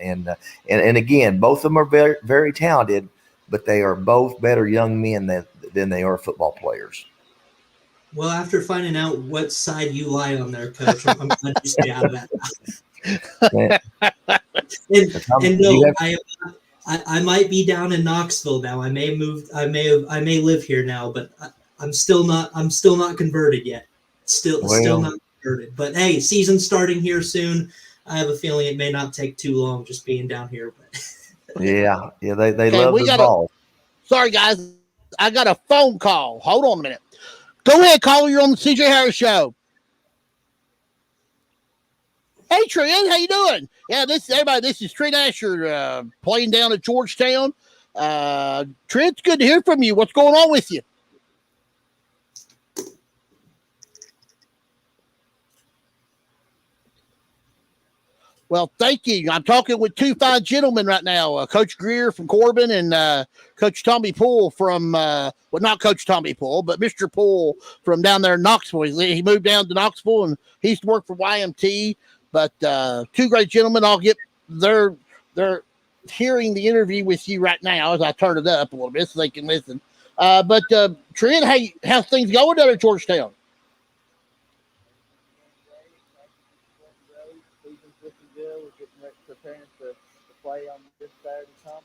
And again, both of them are very, very talented, but they are both better young men than they are football players. Well, after finding out what side you lie on there, Coach, I'm glad you stay out of that. and no, I might be down in Knoxville now. I may live here now, but I'm still not converted yet. Still not converted. But hey, season's starting here soon. I have a feeling it may not take too long just being down here. Yeah, they Okay, love we the got ball. sorry guys, I got a phone call. Hold on a minute. Go ahead, caller. You're on the CJ Harris Show. Hey Trent, how you doing? Yeah, this everybody. This is Trent Asher playing down at Georgetown. Trent, it's good to hear from you. What's going on with you? Well, thank you. I'm talking with two fine gentlemen right now, Coach Greer from Corbin and Coach Tommy Poole from, well, not Coach Tommy Poole, but Mr. Poole from down there in Knoxville. He moved down to Knoxville and he used to work for YMT. But two great gentlemen. I'll get they're hearing the interview with you right now as I turn it up a little bit so they can listen. But Trent, how's things going down at Georgetown? Preparing to play on this Saturday coming.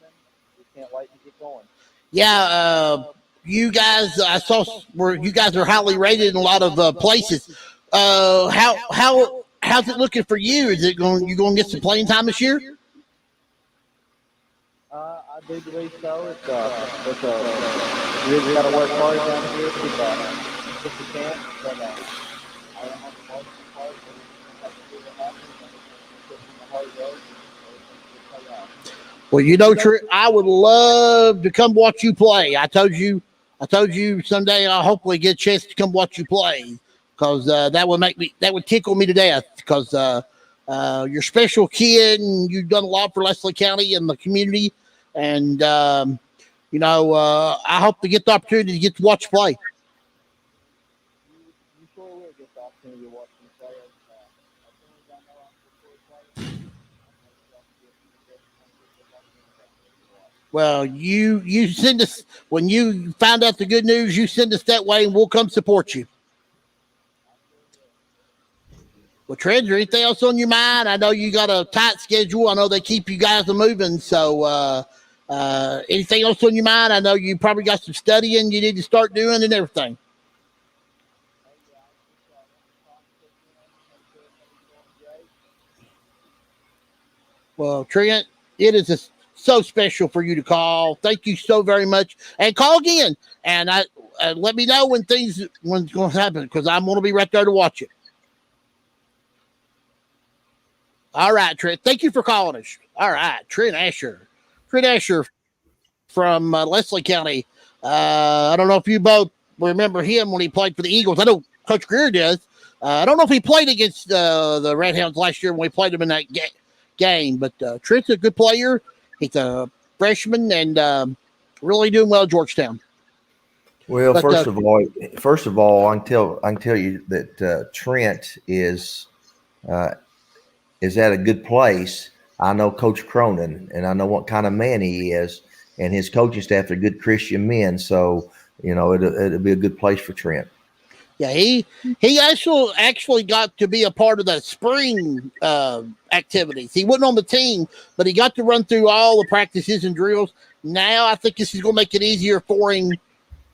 We can't wait to get going. Yeah, you guys, I saw where you guys are highly rated in a lot of places. How's it looking for you? Is it going? You going to get some playing time this year? I do believe so. It's you really got to work hard down here to get the chance. But I am on the most part, and have to do what happens. The hard road. Well, you know, Trent, I would love to come watch you play. I told you someday I'll hopefully get a chance to come watch you play because that would tickle me to death because you're a special kid and you've done a lot for Leslie County and the community. And, I hope to get the opportunity to get to watch you play. You sure will get the opportunity to watch me play. As soon as I know I'm a player, Well, you send us when you find out the good news. You send us that way, and we'll come support you. Well, Trent, is there anything else on your mind? I know you got a tight schedule. I know they keep you guys moving. So, anything else on your mind? I know you probably got some studying you need to start doing and everything. Well, Trent, it is so special for you to call. Thank you so very much, and call again. And let me know when it's going to happen because I'm going to be right there to watch it. All right, Trent. Thank you for calling us. All right, Trent Asher from Leslie County. I don't know if you both remember him when he played for the Eagles. I know Coach Greer does. I don't know if he played against the Redhounds last year when we played him in that game, but Trent's a good player. He's a freshman and really doing well at Georgetown. Well, but, first of all, I can tell you that Trent is at a good place. I know Coach Cronin, and I know what kind of man he is, and his coaching staff are good Christian men. So, it'll be a good place for Trent. Yeah, he actually got to be a part of the spring activities. He wasn't on the team, but he got to run through all the practices and drills. Now I think this is going to make it easier for him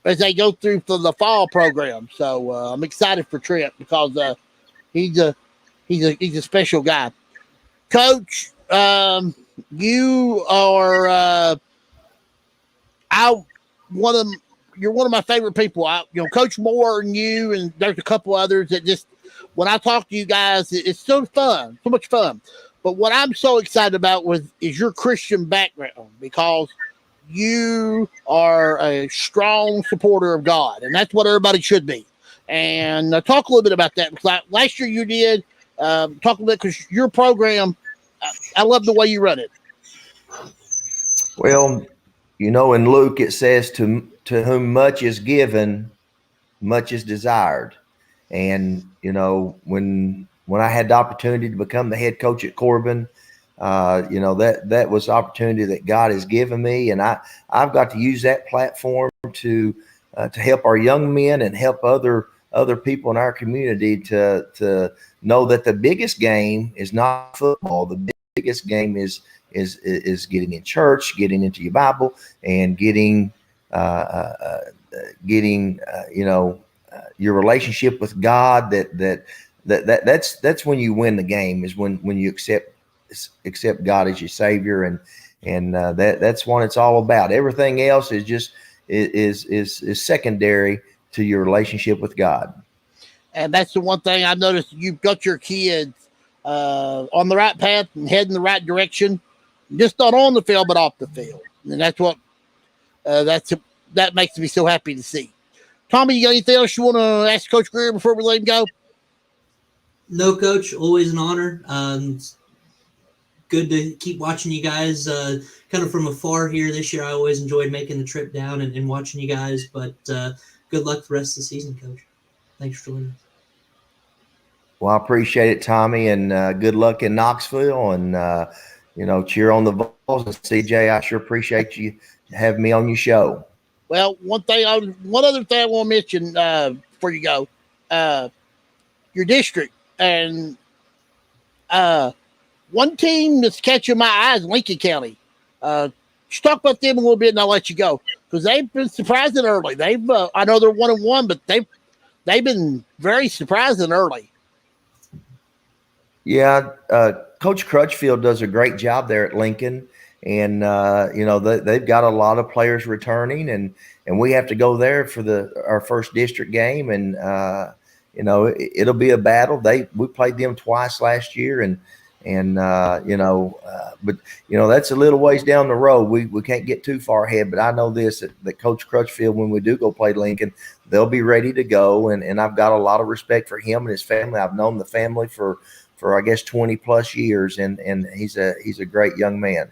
as they go through for the fall program. So I'm excited for Trent because he's a special guy. Coach, you are you're one of my favorite people. Coach Moore and you, and there's a couple others that just, when I talk to you guys, it's so much fun. But what I'm so excited about is your Christian background because you are a strong supporter of God, and that's what everybody should be. And talk a little bit about that because last year you did talk a little bit because your program, I love the way you run it. Well, in Luke it says to whom much is given, much is desired. And, when I had the opportunity to become the head coach at Corbin, that was the opportunity that God has given me. And I've got to use that platform to help our young men and help other people in our community to know that the biggest game is not football. The biggest game is getting in church, getting into your Bible, and getting your relationship with God. That's when you win the game, is when you accept accept God as your Savior, and that's what it's all about. Everything else is just is secondary to your relationship with God. And that's the one thing I've noticed. You've got your kids on the right path and heading the right direction, just not on the field, but off the field. And that's what that makes me so happy to see. Tommy, you got anything else you want to ask Coach Greer before we let him go? No, Coach. Always an honor. Good to keep watching you guys kind of from afar here this year. I always enjoyed making the trip down and watching you guys, but good luck the rest of the season, Coach. Thanks for joining us. Well, I appreciate it, Tommy, and good luck in Knoxville, and cheer on the Vols. And CJ, I sure appreciate you having me on your show. Well, one other thing I want to mention before you go, your district, and one team that's catching my eye is Lincoln County. Just talk about them a little bit, and I'll let you go, because they've been surprising early. I know they're 1-1, but they've been very surprising early. Yeah, Coach Crutchfield does a great job there at Lincoln, and they've got a lot of players returning, and we have to go there for our first district game, and it'll be a battle. We played them twice last year, but that's a little ways down the road. We can't get too far ahead, but I know this, that Coach Crutchfield, when we do go play Lincoln, they'll be ready to go, and I've got a lot of respect for him and his family. I've known the family for I guess 20 plus years, and he's a great young man.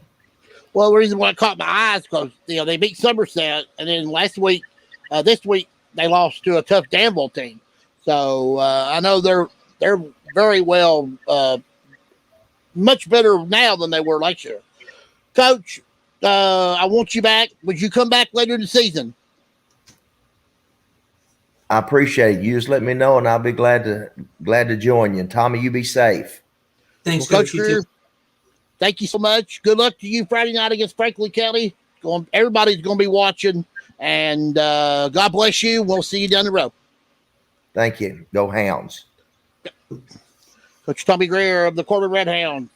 Well, the reason why it caught my eyes because they beat Somerset, and then this week they lost to a tough Danville team. So I know they're very well, much better now than they were last year. Coach, I want you back. Would you come back later in the season? I appreciate it. You just let me know, and I'll be glad to join you. And Tommy, you be safe. Thanks, well, Coach. Greer, thank you so much. Good luck to you Friday night against Franklin County. Everybody's going to be watching, and God bless you. We'll see you down the road. Thank you. Go Hounds. Coach Tommy Greer of the Corbin Redhounds.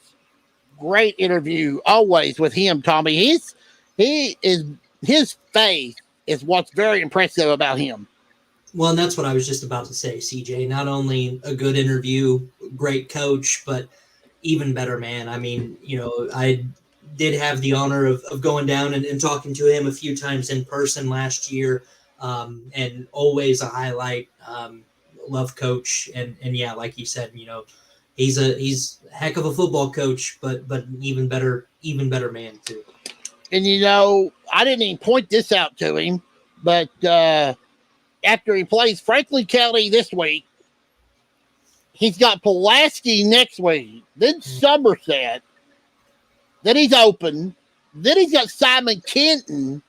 Great interview always with him, Tommy. His faith is what's very impressive about him. Well, and that's what I was just about to say, CJ. Not only a good interview, great coach, but even better man. I mean, I did have the honor of going down and talking to him a few times in person last year, and always a highlight. Love coach, and yeah, like you said, he's a heck of a football coach, but even better man too. And I didn't even point this out to him, but after he plays Franklin County this week, he's got Pulaski next week, then Somerset, then he's open, then he's got Simon Kenton,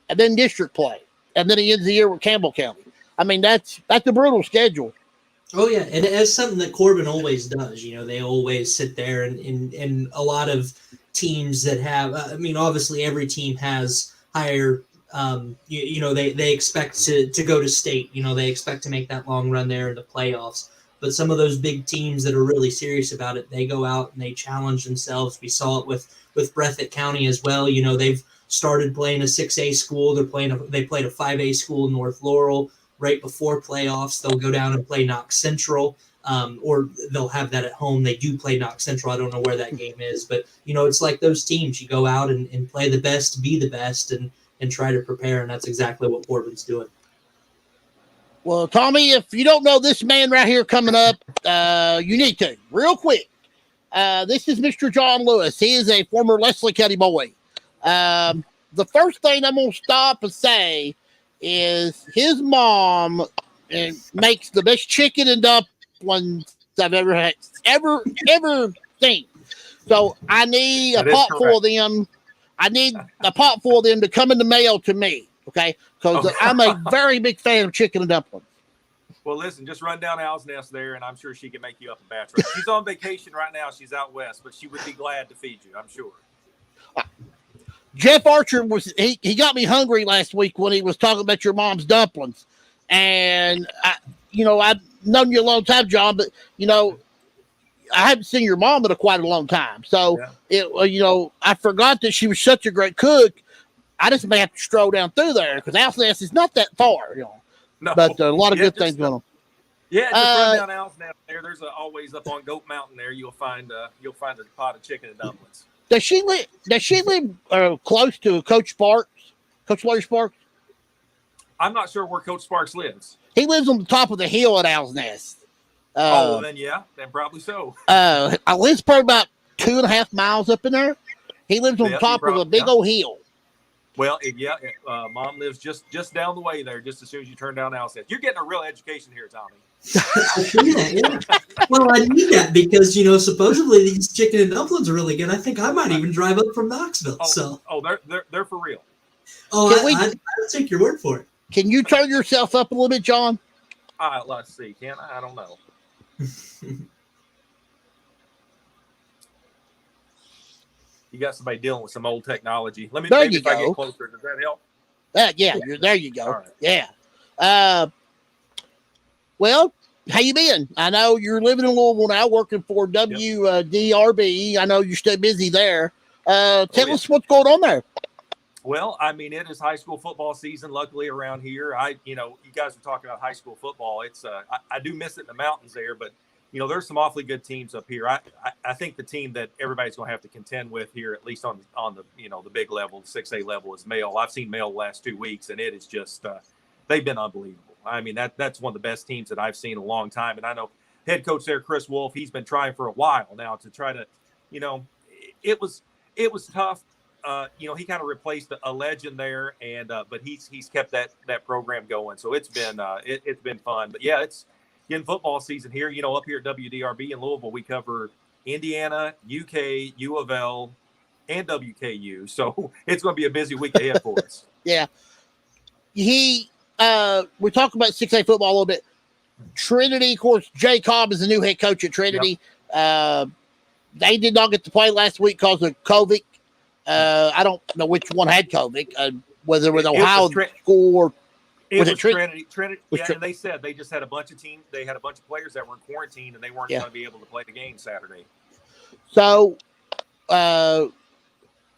and then district play, and then he ends the year with Campbell County. I mean, that's a brutal schedule. Oh yeah, and it's something that Corbin always does. They always sit there, and a lot of teams that have. Obviously, every team has higher. They expect to go to state. They expect to make that long run there in the playoffs. But some of those big teams that are really serious about it, they go out and they challenge themselves. We saw it with Breathitt County as well. They've started playing a 6A school. They played a 5A school in North Laurel. Right before playoffs, they'll go down and play Knox Central, or they'll have that at home. They do play Knox Central. I don't know where that game is, but it's like those teams. You go out and play the best, be the best, and try to prepare, and that's exactly what Corbin's doing. Well, Tommy, if you don't know this man right here coming up, you need to. Real quick. This is Mr. John Lewis. He is a former Leslie County boy. The first thing I'm going to stop and say is his mom makes the best chicken and dumplings I've ever seen. So I need a pot full of them. I need a pot full of them to come in the mail to me, okay? Because I'm a very big fan of chicken and dumplings. Well, listen, just run down Al's Nest there, and I'm sure she can make you up a batch. Right? She's on vacation right now. She's out west, but she would be glad to feed you, I'm sure. Jeff Archer he got me hungry last week when he was talking about your mom's dumplings. And, I've known you a long time, John, but, I haven't seen your mom in quite a long time. So, I forgot that she was such a great cook. I just may have to stroll down through there because Alsace is not that far, No, but a lot of good things going on. Yeah, just run down Alsace there. There's always up on Goat Mountain there. You'll find a pot of chicken and dumplings. Does she live close to Coach Sparks? Coach Larry Sparks? I'm not sure where Coach Sparks lives. He lives on the top of the hill at Owl's Nest. Then probably so. I live probably about 2.5 miles up in there. He lives on top of a big old hill. Well, Mom lives just down the way there. Just as soon as you turn down Owl's Nest, you're getting a real education here, Tommy. Yeah. Well, I need that because supposedly these chicken and dumplings are really good. I think I might even drive up from Knoxville. They're for real. Oh, I'll take your word for it. Can you turn yourself up a little bit, John? Let's see. Can I? I don't know. You got somebody dealing with some old technology. Let me maybe if I get closer. Does that help? There you go. Right. Yeah. Well, how you been? I know you're living in Louisville now, working for WDRB. I know you're still busy there. Tell us what's going on there. Well, I mean, it is high school football season. Luckily, around here, you guys were talking about high school football. It's I do miss it in the mountains there, but there's some awfully good teams up here. I think the team that everybody's going to have to contend with here, at least on the the big level, the 6A level, is Male. I've seen Male the last 2 weeks, and it is just they've been unbelievable. I mean, that's one of the best teams that I've seen in a long time, and I know head coach there, Chris Wolf, he's been trying for a while now to try to, it was tough. He kind of replaced a legend there, and but he's kept that program going. So it's been fun. But yeah, it's in football season here. Up here at WDRB in Louisville, we cover Indiana, UK, U of L, and WKU. So it's going to be a busy week ahead for us. Yeah. We talked about 6A football a little bit. Trinity, of course, Jay Cobb is the new head coach at Trinity. Yep. They did not get to play last week because of COVID. I don't know which one had COVID, whether it was Ohio school or was it Trinity? And they said they just had a bunch of teams. They had a bunch of players that were in quarantine, and they weren't going to be able to play the game Saturday. So,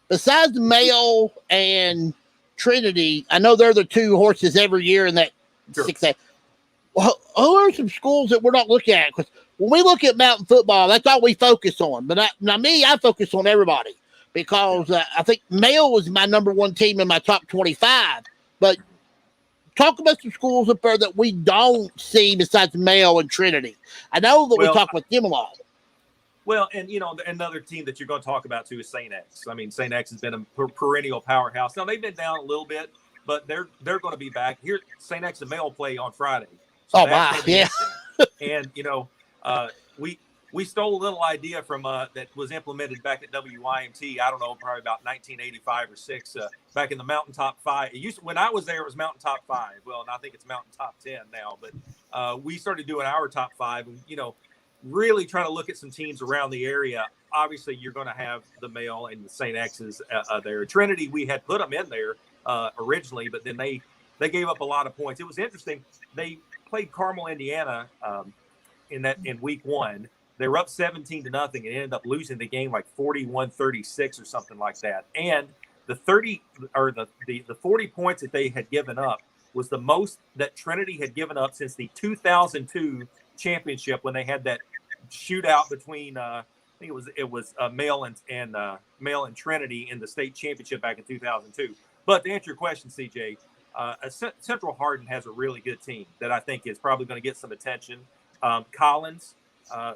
besides Male and Trinity, I know they're the two horses every year in that 6A. Well, who are some schools that we're not looking at? Because when we look at mountain football, that's all we focus on. But I focus on everybody. Because I think Male was my number one team in my top 25. But talk about some schools up there that we don't see besides Male and Trinity. I know that we talk with them a lot. Well, and another team that you're going to talk about too is St. X. I mean, St. X has been a perennial powerhouse. Now they've been down a little bit, but they're going to be back. Here, St. X and Male play on Friday. So wow! Yeah, and we stole a little idea from that was implemented back at WYMT. I don't know, probably about 1985 or 6. Back in the Mountaintop 5. When I was there, it was Mountaintop 5. Well, and I think it's Mountaintop 10 now. But we started doing our top 5, and really trying to look at some teams around the area. Obviously, you're going to have the Male and the St. X's there. Trinity, we had put them in there originally, but then they gave up a lot of points. It was interesting. They played Carmel, Indiana, in week 1. They were up 17-0 and ended up losing the game like 41-36 or something like that. And the 40 points that they had given up was the most that Trinity had given up since the 2002 championship, when they had that shootout between I think it was Male and Trinity in the state championship back in 2002. But to answer your question, CJ, Central Hardin has a really good team that I think is probably going to get some attention. Collins,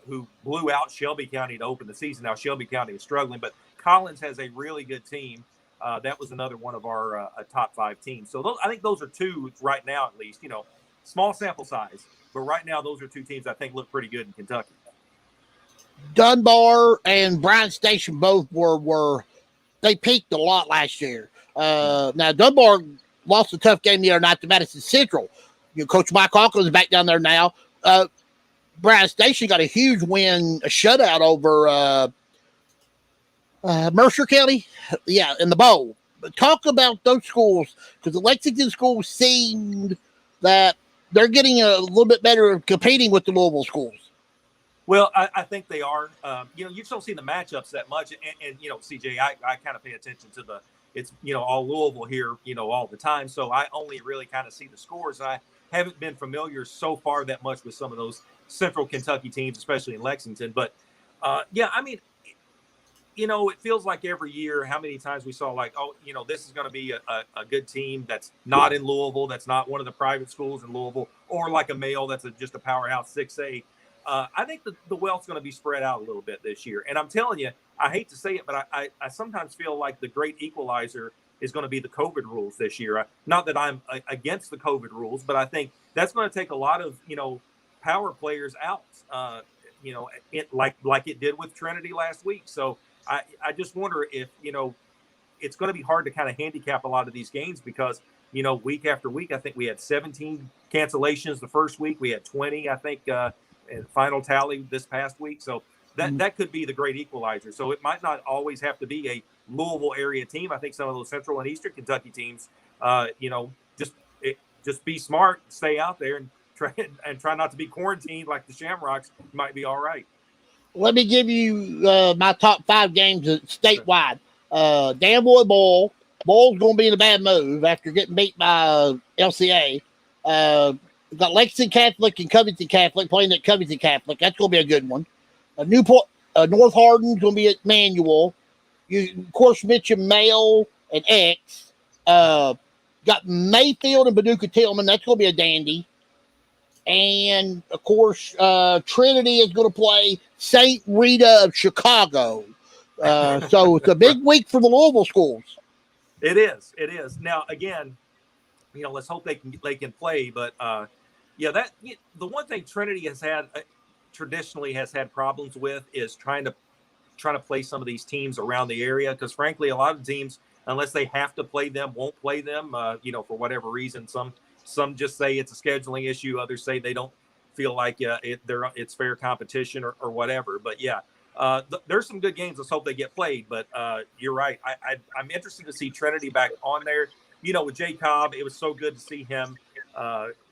who blew out Shelby County to open the season. Now Shelby County is struggling, but Collins has a really good team. That was another one of our top 5 teams. So I think those are two right now, at least. Small sample size, but right now those are two teams I think look pretty good in Kentucky. Dunbar and Bryan Station both were they peaked a lot last year. Now Dunbar lost a tough game the other night to Madison Central. Coach Mike Hawkins is back down there now. Bryan Station got a huge win, a shutout over Mercer County, in the bowl. But talk about those schools, because the Lexington schools seemed that they're getting a little bit better at competing with the Louisville schools. Well, I think they are. You know, you just don't see the matchups that much. And you know, CJ, I kind of pay attention to it's, you know, all Louisville here, you know, all the time. So I only really kind of see the scores. And I haven't been familiar so far that much with some of those Central Kentucky teams, especially in Lexington. But yeah, I mean, you know, it feels like every year how many times we saw like, oh, you know, this is going to be a good team that's not in Louisville, that's not one of the private schools in Louisville, or like a male that's just a powerhouse 6A. I think the wealth's going to be spread out a little bit this year. And I'm telling you, I hate to say it, but I sometimes feel like the great equalizer is going to be the COVID rules this year. Not that I'm against the COVID rules, but I think that's going to take a lot of, you know, power players out, you know, like it did with Trinity last week. So I just wonder if, you know, it's going to be hard to kind of handicap a lot of these games because, you know, week after week, I think we had 17 cancellations the first week. We had 20, I think, and final tally this past week. So that could be the great equalizer. So it might not always have to be a Louisville area team. I think some of those Central and Eastern Kentucky teams, you know, just be smart, stay out there and try not to be quarantined like the Shamrocks might be all right. Let me give you my top 5 games statewide. Danville at Boyle. Boyle's going to be in a bad move after getting beat by LCA. We've got Lexington Catholic and Covington Catholic playing at Covington Catholic. That's going to be a good one. Newport, North Hardin's going to be at Manual. Of course, mentioned Mail and X. Got Mayfield and Paducah Tillman. That's going to be a dandy. And, of course, Trinity is going to play St. Rita of Chicago. So it's a big week for the Louisville schools. It is. It is. Now, again, you know, let's hope they can play. But, yeah, the one thing Trinity has had traditionally has had problems with is trying to play some of these teams around the area. Because, frankly, a lot of teams, unless they have to play them, won't play them, you know, for whatever reason. Some just say it's a scheduling issue. Others say they don't feel like it's fair competition or whatever. But, yeah, there's some good games. Let's hope they get played. But you're right. I'm interested to see Trinity back on there. You know, with Jay Cobb, it was so good to see him,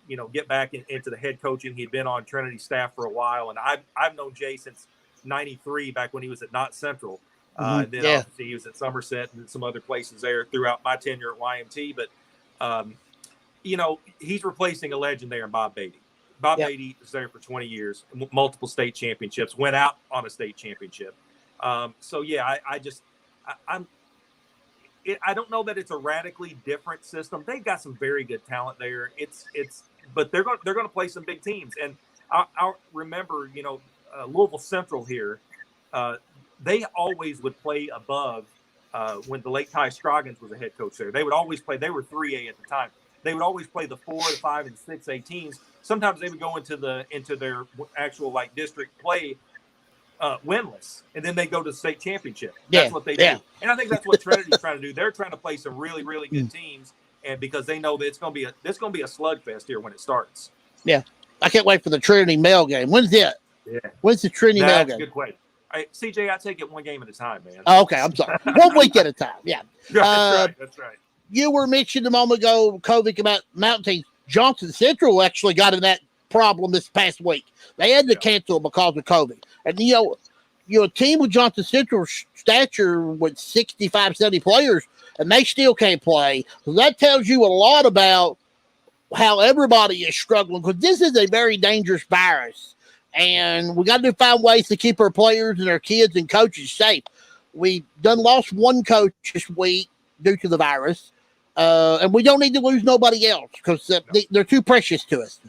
you know, get back into the head coaching. He'd been on Trinity staff for a while. And I've known Jay since 93, back when he was at Knott Central. And then obviously he was at Somerset and some other places there throughout my tenure at YMT. But, you know, he's replacing a legend there in Bob Beatty. Bob Beatty was there for 20 years, multiple state championships, went out on a state championship. So, yeah, I don't know that it's a radically different system. They've got some very good talent there. But they're going to play some big teams. And I remember, you know, Louisville Central here, they always would play above when the late Ty Scroggins was a head coach there. They would always play. They were 3A at the time. They would always play the 4, 5, and 6A teams. Sometimes they would go into their actual like district play winless, and then they go to the state championship. That's what they do. And I think that's what Trinity's trying to do. They're trying to play some really, really good teams, and because they know that it's going to be a slugfest here when it starts. Yeah, I can't wait for the Trinity Mail game. When's it? Yeah, when's the Trinity Mail game? That's a good question. CJ, I take it one game at a time, man. Oh, okay, I'm sorry. 1 week at a time. Yeah, that's right. You were mentioning a moment ago, COVID about mountain teams. Johnson Central actually got in that problem this past week. They had to cancel because of COVID. And, you know, a team with Johnson Central's stature with 65, 70 players, and they still can't play. So that tells you a lot about how everybody is struggling, because this is a very dangerous virus. And we got to find ways to keep our players and our kids and coaches safe. We done lost one coach this week due to the virus. And we don't need to lose nobody else because they're too precious to us.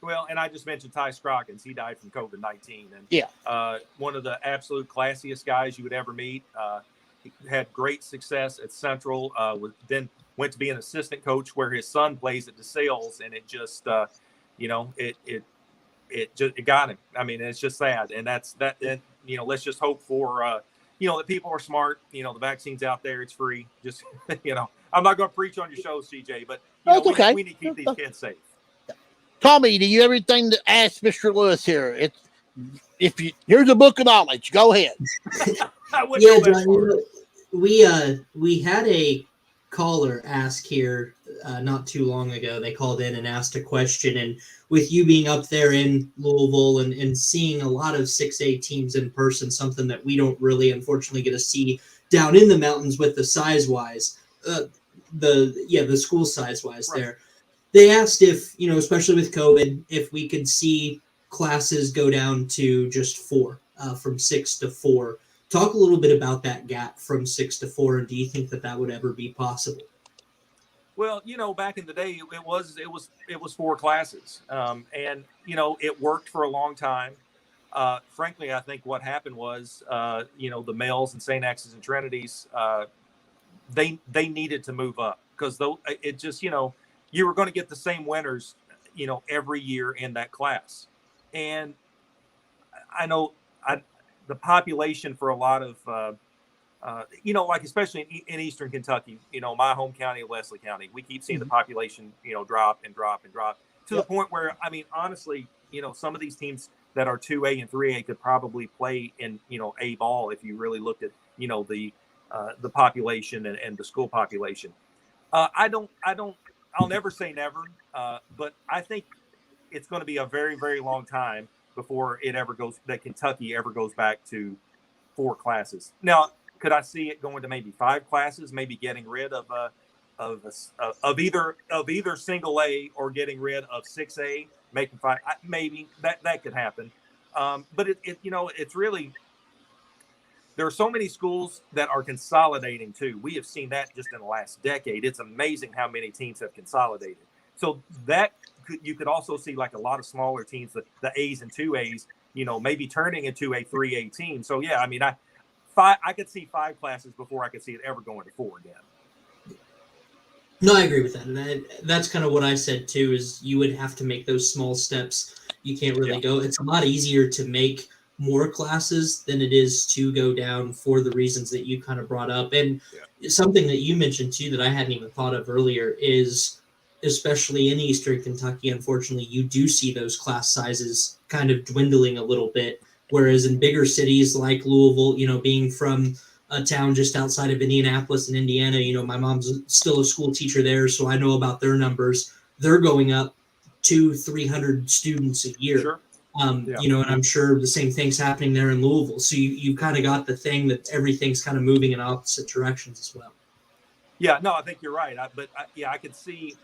Well, and I just mentioned Ty Scroggins. He died from COVID-19. And one of the absolute classiest guys you would ever meet. He had great success at Central. Then went to be an assistant coach where his son plays at DeSales, and it just, you know, it got him. I mean, it's just sad. And and, you know, let's just hope for, you know, that people are smart. You know, the vaccine's out there. It's free. Just, you know, I'm not going to preach on your show, CJ, but you know, we need to keep these kids safe. Tommy, do you have anything to ask Mr. Lewis here? Here's a book of knowledge. Go ahead. Yeah, John, we had a caller ask here not too long ago. They called in and asked a question, and with you being up there in Louisville and seeing a lot of 6A teams in person, something that we don't really unfortunately get to see down in the mountains with the size wise, the school size wise Right. there. They asked if, especially with COVID, if we could see classes go down to just 4, from 6 to 4. Talk a little bit about that gap from 6 to 4, and do you think that would ever be possible? Well, back in the day, it was 4 classes, and it worked for a long time. Frankly, I think what happened was, the males and St. X's and Trinities, they needed to move up because it just you were going to get the same winners, every year in that class, and I know the population for a lot of like especially in Eastern Kentucky, my home county, Leslie County, we keep seeing the population, drop and drop and drop to the point where, I mean, honestly, some of these teams that are 2A and 3A could probably play in, A ball if you really looked at, the population and the school population. I'll never say never, but I think it's going to be a very, very long time before that Kentucky ever goes back to 4 classes. Now, could I see it going to maybe 5 classes, maybe getting rid of either single A or getting rid of 6A, making 5? Maybe that could happen. But it's really, there are so many schools that are consolidating too. We have seen that just in the last decade. It's amazing how many teams have consolidated. So you could also see like a lot of smaller teams, the A's and 2A's, maybe turning into a 3A team. So yeah, I mean, I could see 5 classes before I could see it ever going to 4 again. No, I agree with that. And that's kind of what I said too, is you would have to make those small steps. You can't really go. It's a lot easier to make more classes than it is to go down for the reasons that you kind of brought up. And something that you mentioned too that I hadn't even thought of earlier is, especially in Eastern Kentucky, unfortunately, you do see those class sizes kind of dwindling a little bit. Whereas in bigger cities like Louisville, being from a town just outside of Indianapolis in Indiana, my mom's still a school teacher there, so I know about their numbers. They're going up 200-300 students a year. Sure. And I'm sure the same thing's happening there in Louisville. So you kind of got the thing that everything's kind of moving in opposite directions as well. Yeah, no, I think you're right. I could see,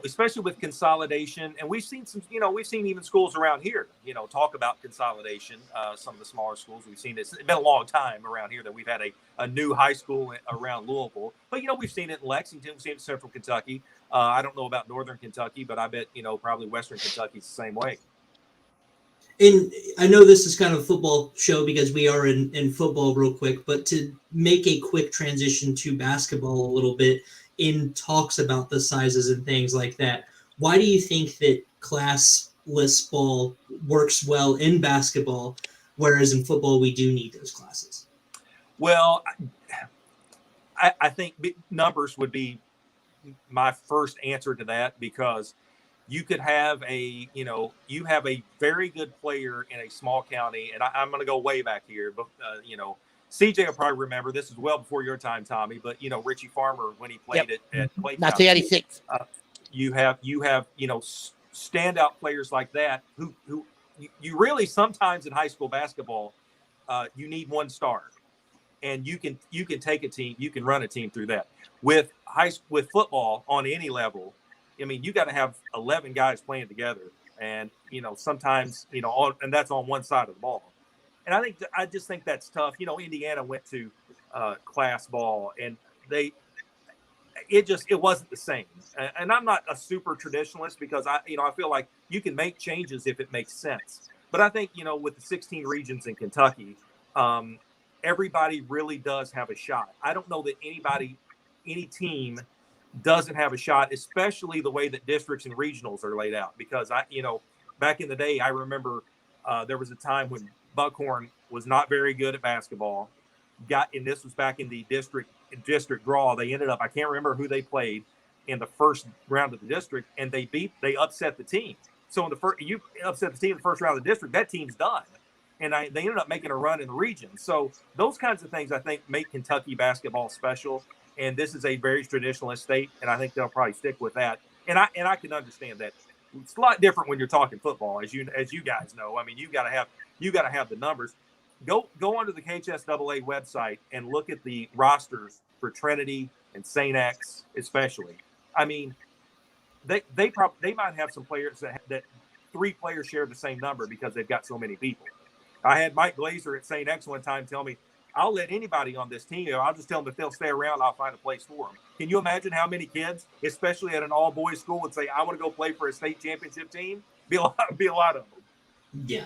especially with consolidation, and we've seen even schools around here, talk about consolidation. Some of the smaller schools we've seen it's been a long time around here that we've had a new high school around Louisville, but we've seen it in Lexington, we've seen it in Central Kentucky. I don't know about Northern Kentucky, but I bet probably Western Kentucky's the same way. And I know this is kind of a football show because we are in football real quick, but to make a quick transition to basketball a little bit, in talks about the sizes and things like that, why do you think that classless ball works well in basketball, whereas in football we do need those classes? Well, I think numbers would be my first answer to that, because you could have you have a very good player in a small county, and I'm going to go way back here, but CJ will probably remember, this is well before your time, Tommy, but Richie Farmer, when he played at Clayton, 1986. You have standout players like that who you really, sometimes in high school basketball, you need one star, and you can take a team, you can run a team through that. With football on any level, I mean, you got to have 11 guys playing together, and sometimes and that's on one side of the ball. And I just think that's tough. Indiana went to class ball, and it wasn't the same. And I'm not a super traditionalist, because I feel like you can make changes if it makes sense. But I think with the 16 regions in Kentucky, everybody really does have a shot. I don't know that any team doesn't have a shot, especially the way that districts and regionals are laid out. Because back in the day, I remember there was a time when Buckhorn was not very good at basketball. And this was back in the district draw. They ended up, I can't remember who they played in the first round of the district, and they upset the team. So you upset the team in the first round of the district, that team's done. And they ended up making a run in the region. So those kinds of things, I think, make Kentucky basketball special. and this is a very traditionalist state, and I think they'll probably stick with that. And I can understand that. It's a lot different when you're talking football, as you guys know. I mean, you got to have the numbers. Go onto the KHSAA website and look at the rosters for Trinity and St. X, especially. I mean, they might have some players that 3 players share the same number because they've got so many people. I had Mike Glazer at St. X one time tell me, I'll let anybody on this team. I'll just tell them if they'll stay around, I'll find a place for them. Can you imagine how many kids, especially at an all-boys school, would say, I want to go play for a state championship team? Be a lot of them. Yeah.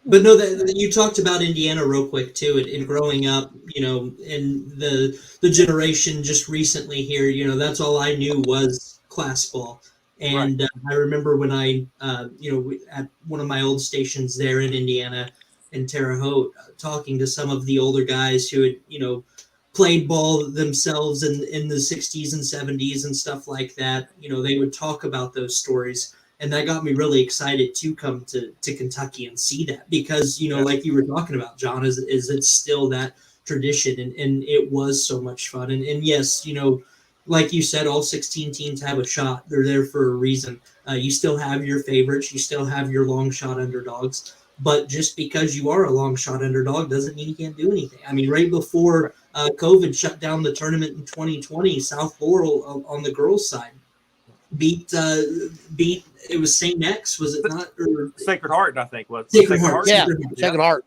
But no, you talked about Indiana real quick too, and growing up, and the generation just recently here, that's all I knew was class ball. And right. I remember when I, at one of my old stations there in Indiana, in Terre Haute, talking to some of the older guys who had, played ball themselves in the 60s and 70s and stuff like that. They would talk about those stories. And that got me really excited to come to Kentucky and see that because, like you were talking about, John, is it's still that tradition and it was so much fun. And yes, like you said, all 16 teams have a shot. They're there for a reason. You still have your favorites. You still have your long shot underdogs. But just because you are a long shot underdog doesn't mean you can't do anything. I mean, right before COVID shut down the tournament in 2020, South Laurel on the girls' side beat it was St. X, was it not? Or Sacred Heart, I think was Sacred Heart. Yeah, Sacred Heart.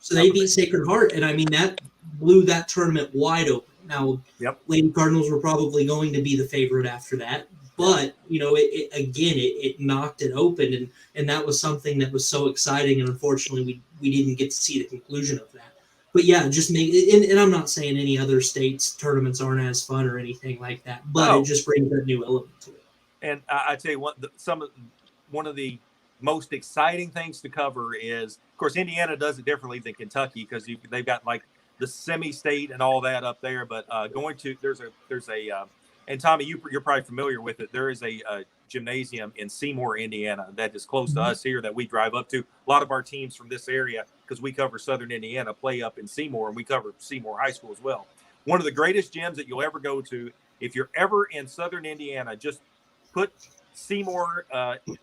So they beat Sacred Heart, and I mean that blew that tournament wide open. Now, Lady Cardinals were probably going to be the favorite after that, but it knocked it open, and that was something that was so exciting, and unfortunately we didn't get to see the conclusion of that. But yeah, just make it, and I'm not saying any other states tournaments aren't as fun or anything like that, but it just brings that new element to it. And I tell you what, one of the most exciting things to cover is, of course, Indiana does it differently than Kentucky because they've got like the semi-state and all that up there. But there's a and Tommy, you're probably familiar with it. There is a gymnasium in Seymour, Indiana, that is close to us here that we drive up to. A lot of our teams from this area, because we cover Southern Indiana, play up in Seymour, and we cover Seymour High School as well. One of the greatest gyms that you'll ever go to, if you're ever in Southern Indiana, just put Seymour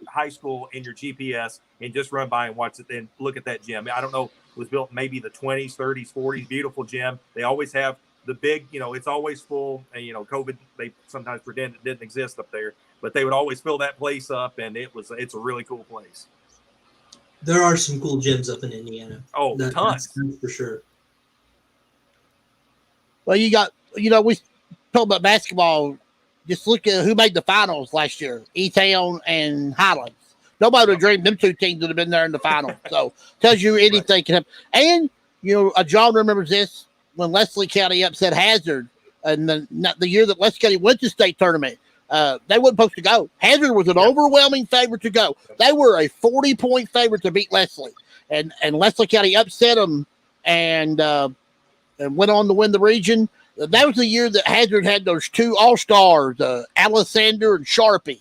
High School in your GPS and just run by and watch it and look at that gym. I don't know, it was built maybe the 20s, 30s, 40s, beautiful gym. They always have the big, it's always full. And, COVID, they sometimes pretend it didn't exist up there, but they would always fill that place up, and it's a really cool place. There are some cool gyms up in Indiana. Oh, tons. That's for sure. Well, you got, we talk about basketball. Just look at who made the finals last year, E-Town and Highlands. Nobody would have dreamed them 2 teams would have been there in the final. So tells you anything can happen. And, John remembers this when Leslie County upset Hazard, and the year that Leslie County went to state tournament. They weren't supposed to go. Hazard was an overwhelming favorite to go. They were a 40-point favorite to beat Leslie. And Leslie County upset them and went on to win the region. That was the year that Hazard had those 2 all-stars, Alessander and Sharpie.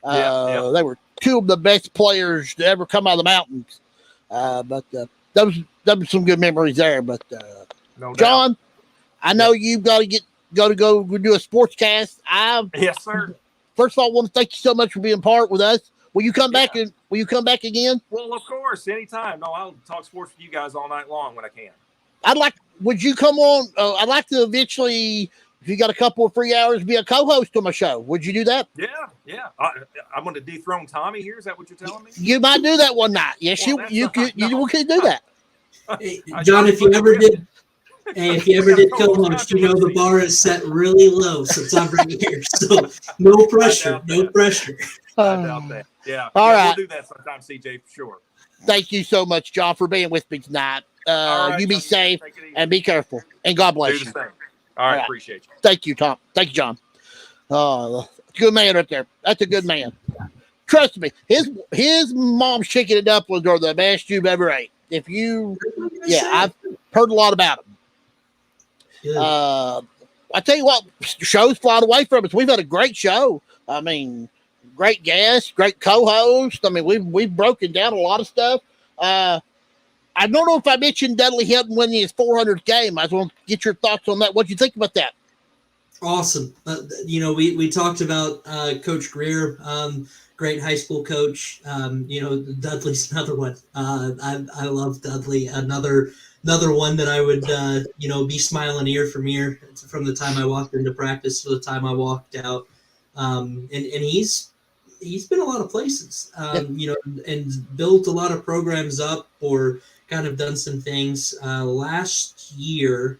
They were 2 of the best players to ever come out of the mountains. But those were some good memories there. But no doubt. John, I know you've got to go do a sportscast. Yes, sir. First of all, I want to thank you so much for being part with us. Will you come back and will you come back again? Well, of course, anytime. No, I'll talk sports with you guys all night long when I can. Would you come on? I'd like to eventually, if you got a couple of free hours, be a co-host on my show. Would you do that? Yeah. I'm going to dethrone Tommy here. Is that what you're telling me? You might do that one night. Yes, you could do that. Hey, John, if you ever did co-host, the bar is set really low since I'm right here. So no pressure. I doubt that. Yeah. All right. We'll do that sometime, CJ, for sure. Thank you so much, John, for being with me tonight. Right, you be safe and be careful. And God bless you. All right. Appreciate you. Thank you, Tom. Thank you, John. Good man right there. That's a good man. Trust me, his mom's chicken and dumplings are the best you've ever ate. I've heard a lot about them. I tell you what, shows flying away from us. We've had a great show. I mean, great guests, great co-host. I mean, we've broken down a lot of stuff. I don't know if I mentioned Dudley Hilton winning his 400th game. I just want to get your thoughts on that. What do you think about that? Awesome. We talked about Coach Greer, great high school coach. Dudley's another one. I love Dudley. Another one that I would be smiling ear from ear from the time I walked into practice to the time I walked out. And he's been a lot of places. And built a lot of programs up or kind of done some things. Last year,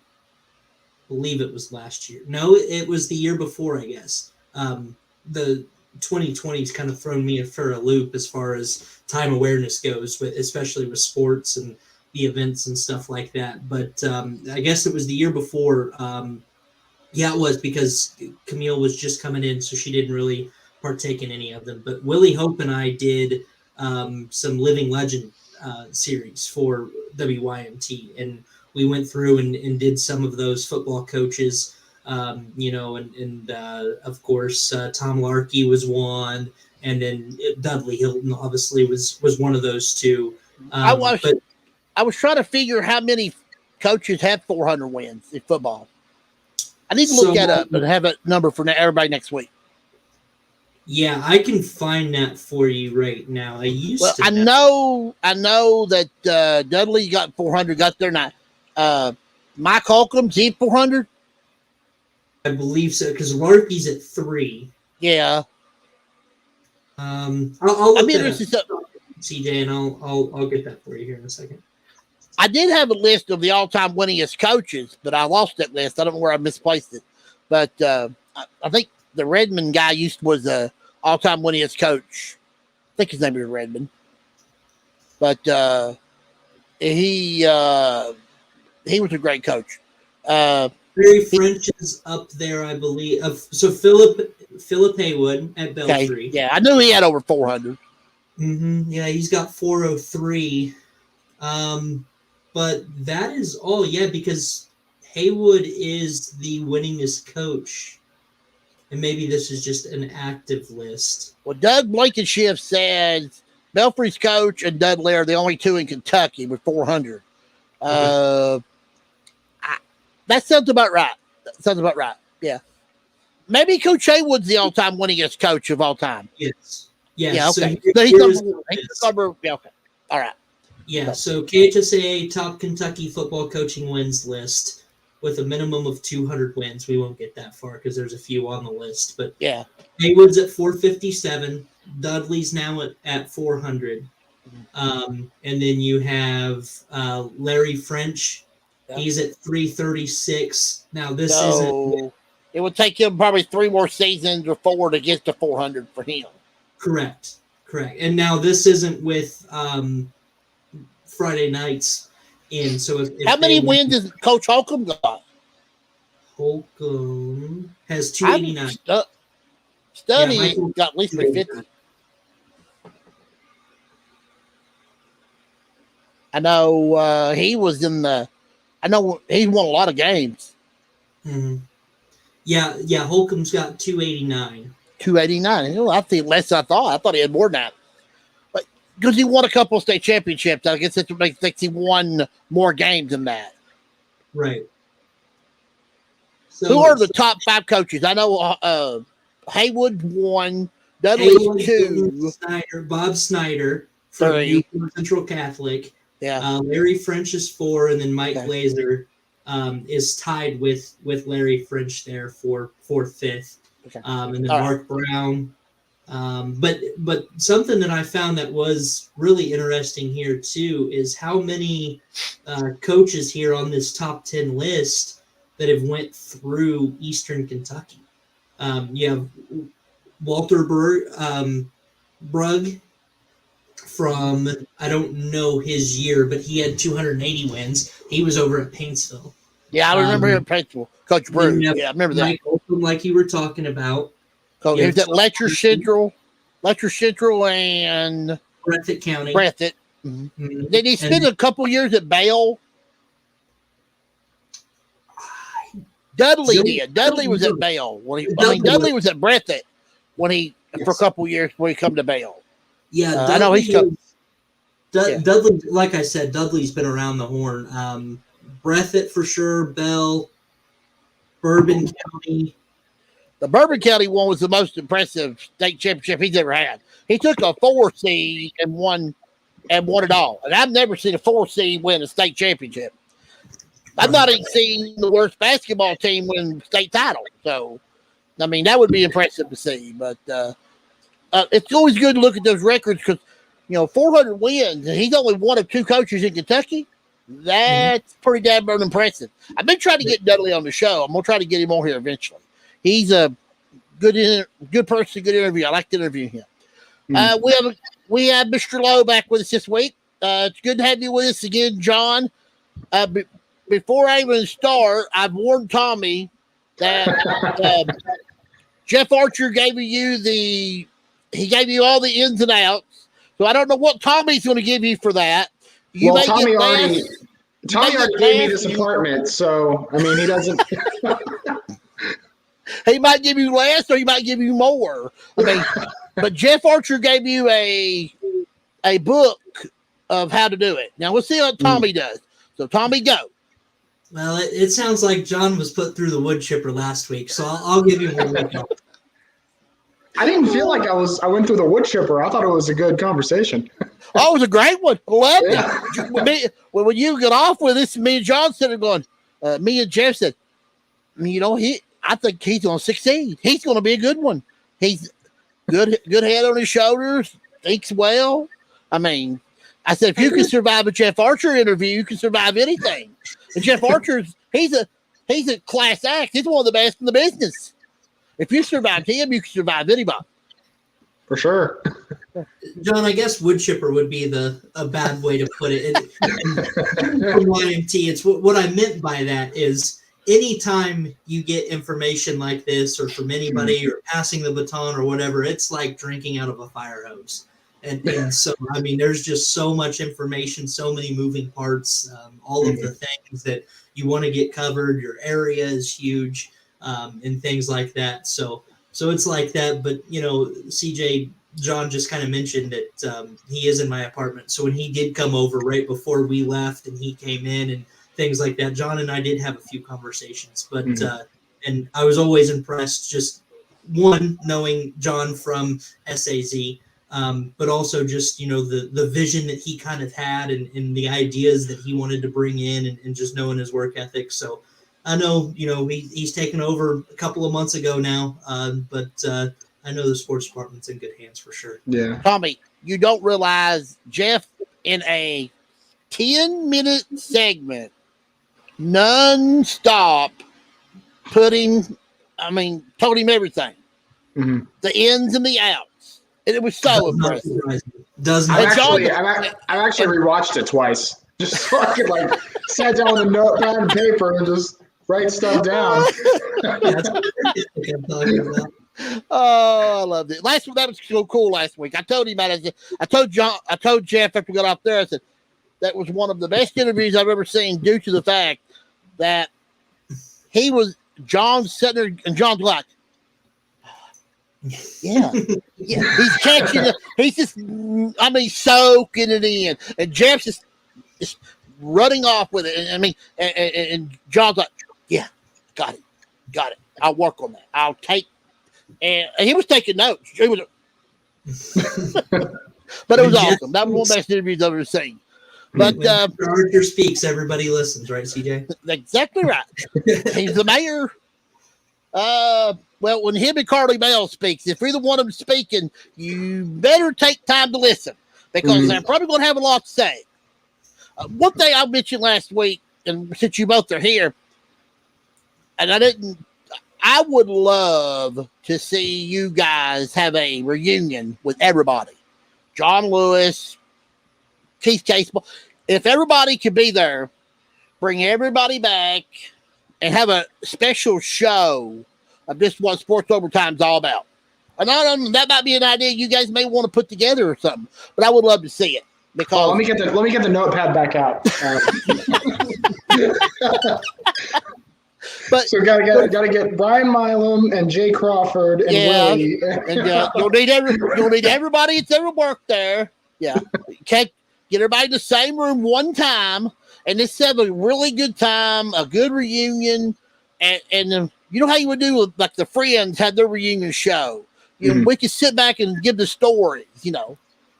I believe it was last year. No, it was the year before, I guess. The 2020's kind of thrown me for a loop as far as time awareness goes, especially with sports and the events and stuff like that. But I guess it was the year before. It was because Camille was just coming in, so she didn't really partake in any of them. But Willie Hope and I did some Living Legend series for WYMT, and we went through and did some of those football coaches, and of course Tom Larkey was one, and then Dudley Hilton obviously was one of those two. I was trying to figure how many coaches have 400 wins in football. I need to look that up and have a number for everybody next week. Yeah, I can find that for you right now. I know that Dudley got 400, got there now. Mike Holcomb's he 400? I believe so, because Larky's at 3. Yeah. I'll look that up, CJ, and I'll get that for you here in a second. I did have a list of the all-time winningest coaches, but I lost that list. I don't know where I misplaced it. But I think the Redmond guy was the all-time winningest coach. I think his name was Redmond. But he was a great coach. Barry French is up there, I believe. So Philip Haywood at Belfry. Okay. Yeah, I knew he had over 400. Mm-hmm. Yeah, he's got 403. But that is all, because Haywood is the winningest coach. And maybe this is just an active list. Well, Doug Blankenship says Belfry's coach and Dudley are the only two in Kentucky with 400. That sounds about right. Yeah. Maybe Coach Haywood's the all-time winningest coach of all time. Yes. Yeah, okay. So he's number, okay. All right. Yeah, so KHSAA top Kentucky football coaching wins list with a minimum of 200 wins. We won't get that far because there's a few on the list. But yeah, Haywood's at 457. Dudley's now at 400. And then you have Larry French. Yep. He's at 336. Now, this isn't... It would take him probably 3 more seasons or 4 to get to 400 for him. Correct. And now this isn't with... Friday nights in. So if how many wins has Coach Holcomb got? Holcomb has 289. Study got at least 350. I know he was in the. I know he won a lot of games. Mm-hmm. Yeah. Holcomb's got 289. 289. I think less than I thought. I thought he had more than that. Because he won a couple of state championships. I guess it makes he won more games than that. Right. So, who are the top 5 coaches? I know Haywood 1, Dudley's 2. Bob Snyder from Newport Central Catholic. Yeah. Larry French is 4, and then Mike Glazer is tied with Larry French there for 5th. Okay. And then Mark Brown. But something that I found that was really interesting here too is how many coaches here on this top 10 list that have went through Eastern Kentucky. You have Walter Brugg from, I don't know his year, but he had 280 wins. He was over at Paintsville. Yeah, I remember him at Paintsville. Coach Brugg. Yeah, I remember that. Mike Oldham, like you were talking about. So it was at Letcher Central, and Breathitt County. Breathitt. Mm-hmm. Did he spend a couple years at Bale? Dudley did. Dudley was at Bale. Dudley was at Breathitt for a couple years when he come to Bale. Yeah, I know he's Dudley, like I said, Dudley's been around the horn. Breathitt for sure, Bell, Bourbon County. The Bourbon County one was the most impressive state championship he's ever had. He took a 4 seed and won it all. And I've never seen a 4 seed win a state championship. I've not even seen the worst basketball team win state title. So, I mean, that would be impressive to see. But it's always good to look at those records because, 400 wins, and he's only one of 2 coaches in Kentucky. That's pretty damn impressive. I've been trying to get Dudley on the show. I'm going to try to get him on here eventually. He's a good person, good interview. I like to interview him. We have Mr. Lowe back with us this week. It's good to have you with us again, John. Before I even start, I've warned Tommy that Jeff Archer gave you all the ins and outs. So I don't know what Tommy's going to give you for that. Tommy already gave me this apartment, so I mean he doesn't. He might give you less, or he might give you more. I mean, but Jeff Archer gave you a book of how to do it. Now we'll see what Tommy does. So Tommy, go. Well, it sounds like John was put through the wood chipper last week, so I'll give you one week off. I didn't feel like I went through the wood chipper. I thought it was a good conversation. Oh, it was a great one. Loved it. When you got off with this, me and John started going. Me and Jeff said, I think he's going to succeed. He's going to be a good one. He's good head on his shoulders. Thinks well. I mean, I said if you can survive a Jeff Archer interview, you can survive anything. And Jeff Archer's he's a class act. He's one of the best in the business. If you survived him, you can survive anybody. For sure. John, I guess wood chipper would be a bad way to put it. YMT, it's what I meant by that is anytime you get information like this or from anybody or passing the baton or whatever, it's like drinking out of a fire hose. And so, I mean, there's just so much information, so many moving parts, all of the things that you want to get covered. Your area is huge. And things like that. So it's like that. But, CJ, John just kind of mentioned that he is in my apartment. So when he did come over right before we left and he came in and things like that, John and I did have a few conversations. But and I was always impressed, just one, knowing John from SAZ, but also just, the vision that he kind of had and the ideas that he wanted to bring in and just knowing his work ethic. So I know, he's taken over a couple of months ago now, but I know the sports department's in good hands for sure. Yeah. Tommy, you don't realize Jeff in a 10-minute segment, non-stop, told him everything. Mm-hmm. The ins and the outs. And it was so impressive. I've actually rewatched it twice. Just fucking sat down with a notepad and paper and just write stuff down. Oh, I loved it. That was so cool last week. I told him I told Jeff after we got off there, I said that was one of the best interviews I've ever seen due to the fact that John's sitting there and John's like, yeah. He's catching it. He's just, soaking it in. And Jeff's just running off with it. And John's like, yeah, got it. I'll work on that. I'll take, and he was taking notes. But it was awesome. That was one of the best interviews I've ever seen. But Archer speaks, everybody listens, right, CJ? Exactly right. He's the mayor. Well, when him and Carly Bell speaks, if either one of them speaking, you better take time to listen because they're probably going to have a lot to say. One thing I mentioned last week, and since you both are here, and I would love to see you guys have a reunion with everybody. John Lewis, Keith Caseball. If everybody could be there, bring everybody back and have a special show of just what Sports Overtime's all about. And that might be an idea you guys may want to put together or something, but I would love to see it. Because let me get the notepad back out. So gotta get Brian Milam and Jay Crawford and Willie. And you'll need everybody that's ever worked there. Yeah, get everybody in the same room one time, and let's have a really good time, a good reunion. And you know how you would do with like the Friends had their reunion show. You know, we could sit back and give the stories, you know.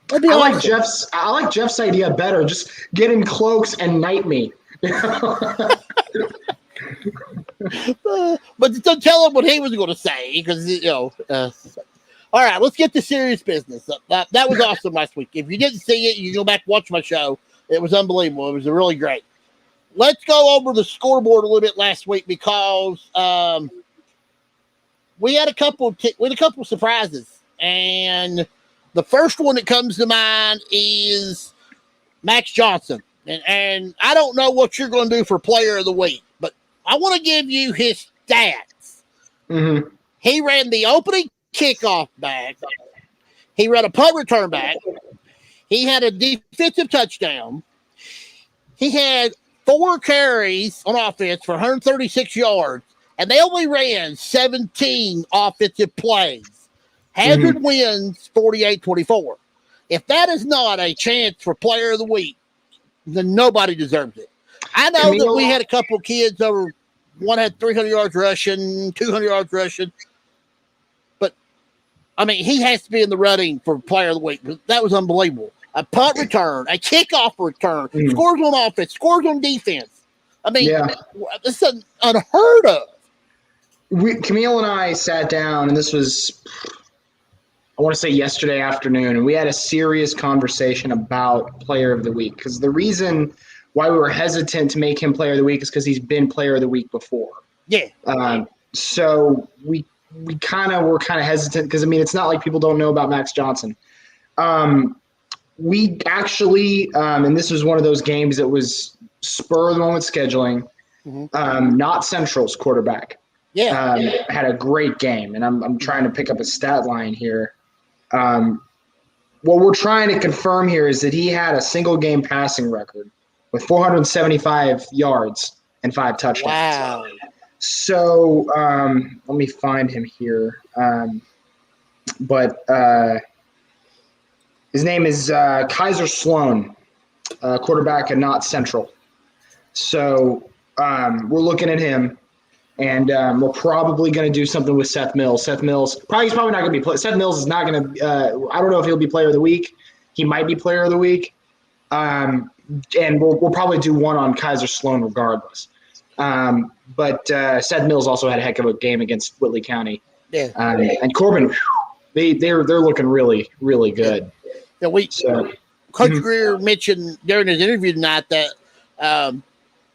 That'd be awesome. I like Jeff's idea better. Just get in cloaks and knight me. But don't tell him what he was going to say, because you know. All right, let's get to serious business. That was awesome last week. If you didn't see it, you go back and watch my show. It was unbelievable. It was really great. Let's go over the scoreboard a little bit last week, because we had a couple of surprises, and the first one that comes to mind is Max Johnson. And I don't know what you're going to do for Player of the Week, but I want to give you his stats. Mm-hmm. He ran the opening kickoff back. He ran a punt return back. He had a defensive touchdown. He had 4 carries on offense for 136 yards, and they only ran 17 offensive plays. Hazard wins 48-24. If that is not a chance for Player of the Week, then nobody deserves it. I know that we had a couple kids over. One had 300 yards rushing, 200 yards rushing. But, I mean, he has to be in the running for Player of the Week. That was unbelievable. A punt return, a kickoff return, scores on offense, scores on defense. I mean, this is unheard of. Camille and I sat down, and this was, I want to say yesterday afternoon, and we had a serious conversation about Player of the Week, because the reason why we were hesitant to make him Player of the Week is because he's been Player of the Week before. Yeah. So we were kind of hesitant, because I mean, it's not like people don't know about Max Johnson. We actually, and this was one of those games that was spur of the moment scheduling. Not Central's quarterback. Yeah. Had a great game, and I'm trying to pick up a stat line here. What we're trying to confirm here is that he had a single game passing record with 475 yards and 5 touchdowns. Wow. So let me find him here. But his name is Kaiser Sloan, quarterback at Not Central. So we're looking at him. And we're probably going to do something with Seth Mills. He's probably not going to be – Seth Mills is not going to I don't know if he'll be Player of the Week. He might be Player of the Week. And we'll probably do one on Kaiser Sloan regardless. But Seth Mills also had a heck of a game against Whitley County. Yeah. And Corbin, they're looking really, really good. Yeah, Coach Greer mentioned during his interview tonight that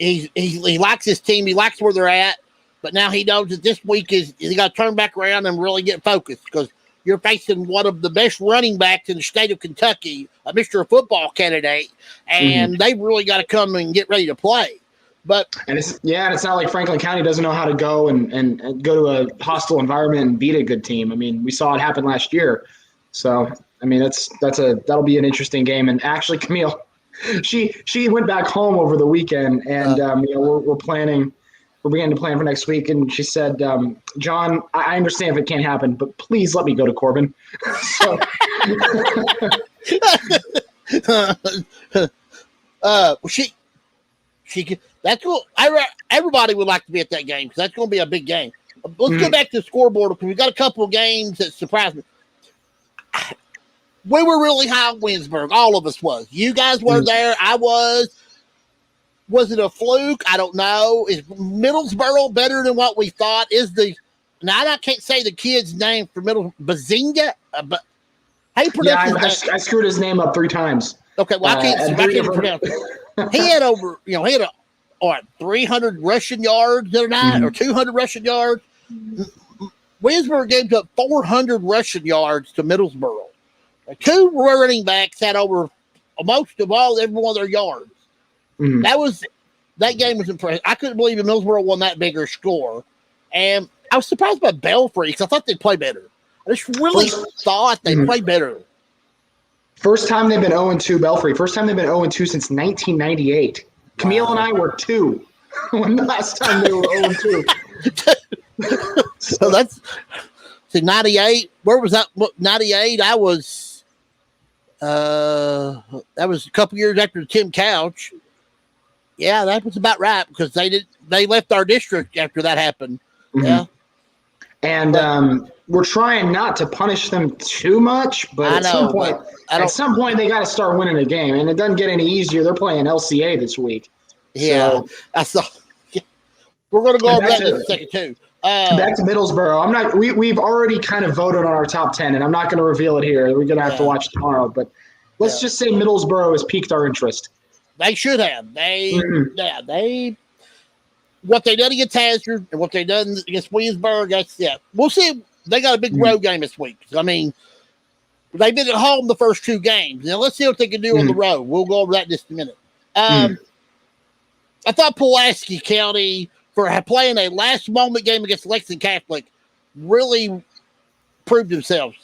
he likes his team. He likes where they're at. But now he knows that this week he got to turn back around and really get focused, because you're facing one of the best running backs in the state of Kentucky, a Mr. Football candidate, and they've really got to come and get ready to play. And it's not like Franklin County doesn't know how to go and go to a hostile environment and beat a good team. I mean, we saw it happen last year. So I mean, that'll be an interesting game. And actually, Camille, she went back home over the weekend, and we're planning. We're beginning to plan for next week, and she said, John, I understand if it can't happen, but please let me go to Corbin. So, that's cool. Everybody would like to be at that game, because that's going to be a big game. Let's go back to the scoreboard, because we've got a couple of games that surprised me. We were really high on Winsburg. All of us was. You guys were there. I was. Was it a fluke? I don't know. Is Middlesboro better than what we thought? Now I can't say the kid's name for Bazinga, but how you pronounce his name? I screwed his name up 3 times. Okay, well I can't pronounce it. He had over, he had 300 rushing yards the other night, or 200 rushing yards. Winsburg gave up 400 rushing yards to Middlesboro. 2 running backs had over most of every one of their yards. That game was impressive. I couldn't believe that Middlesboro won that bigger score. And I was surprised by Belfry, because I thought they'd play better. I just really thought they'd play better. First time they've been 0-2, Belfry. First time they've been 0-2 since 1998. Camille and I were 2 when the last time they were 0-2. So that's 98. Where was that? 98. I was That was a couple years after Tim Couch. Yeah, that was about right because they left our district after that happened. Mm-hmm. Yeah. And we're trying not to punish them too much, but at some point they got to start winning a game, and it doesn't get any easier. They're playing LCA this week. Yeah, so, we're going to go over that in a second too. Back to Middlesboro. We've already kind of voted on our top 10, and I'm not going to reveal it here. We're going to have to watch tomorrow, but let's just say Middlesboro has piqued our interest. They should have. What they done against Hazard and what they done against Williamsburg, we'll see. They got a big road game this week. I mean, they've been at home the first two games. Now let's see what they can do on the road. We'll go over that in just a minute. I thought Pulaski County, for playing a last moment game against Lexington Catholic, really proved themselves.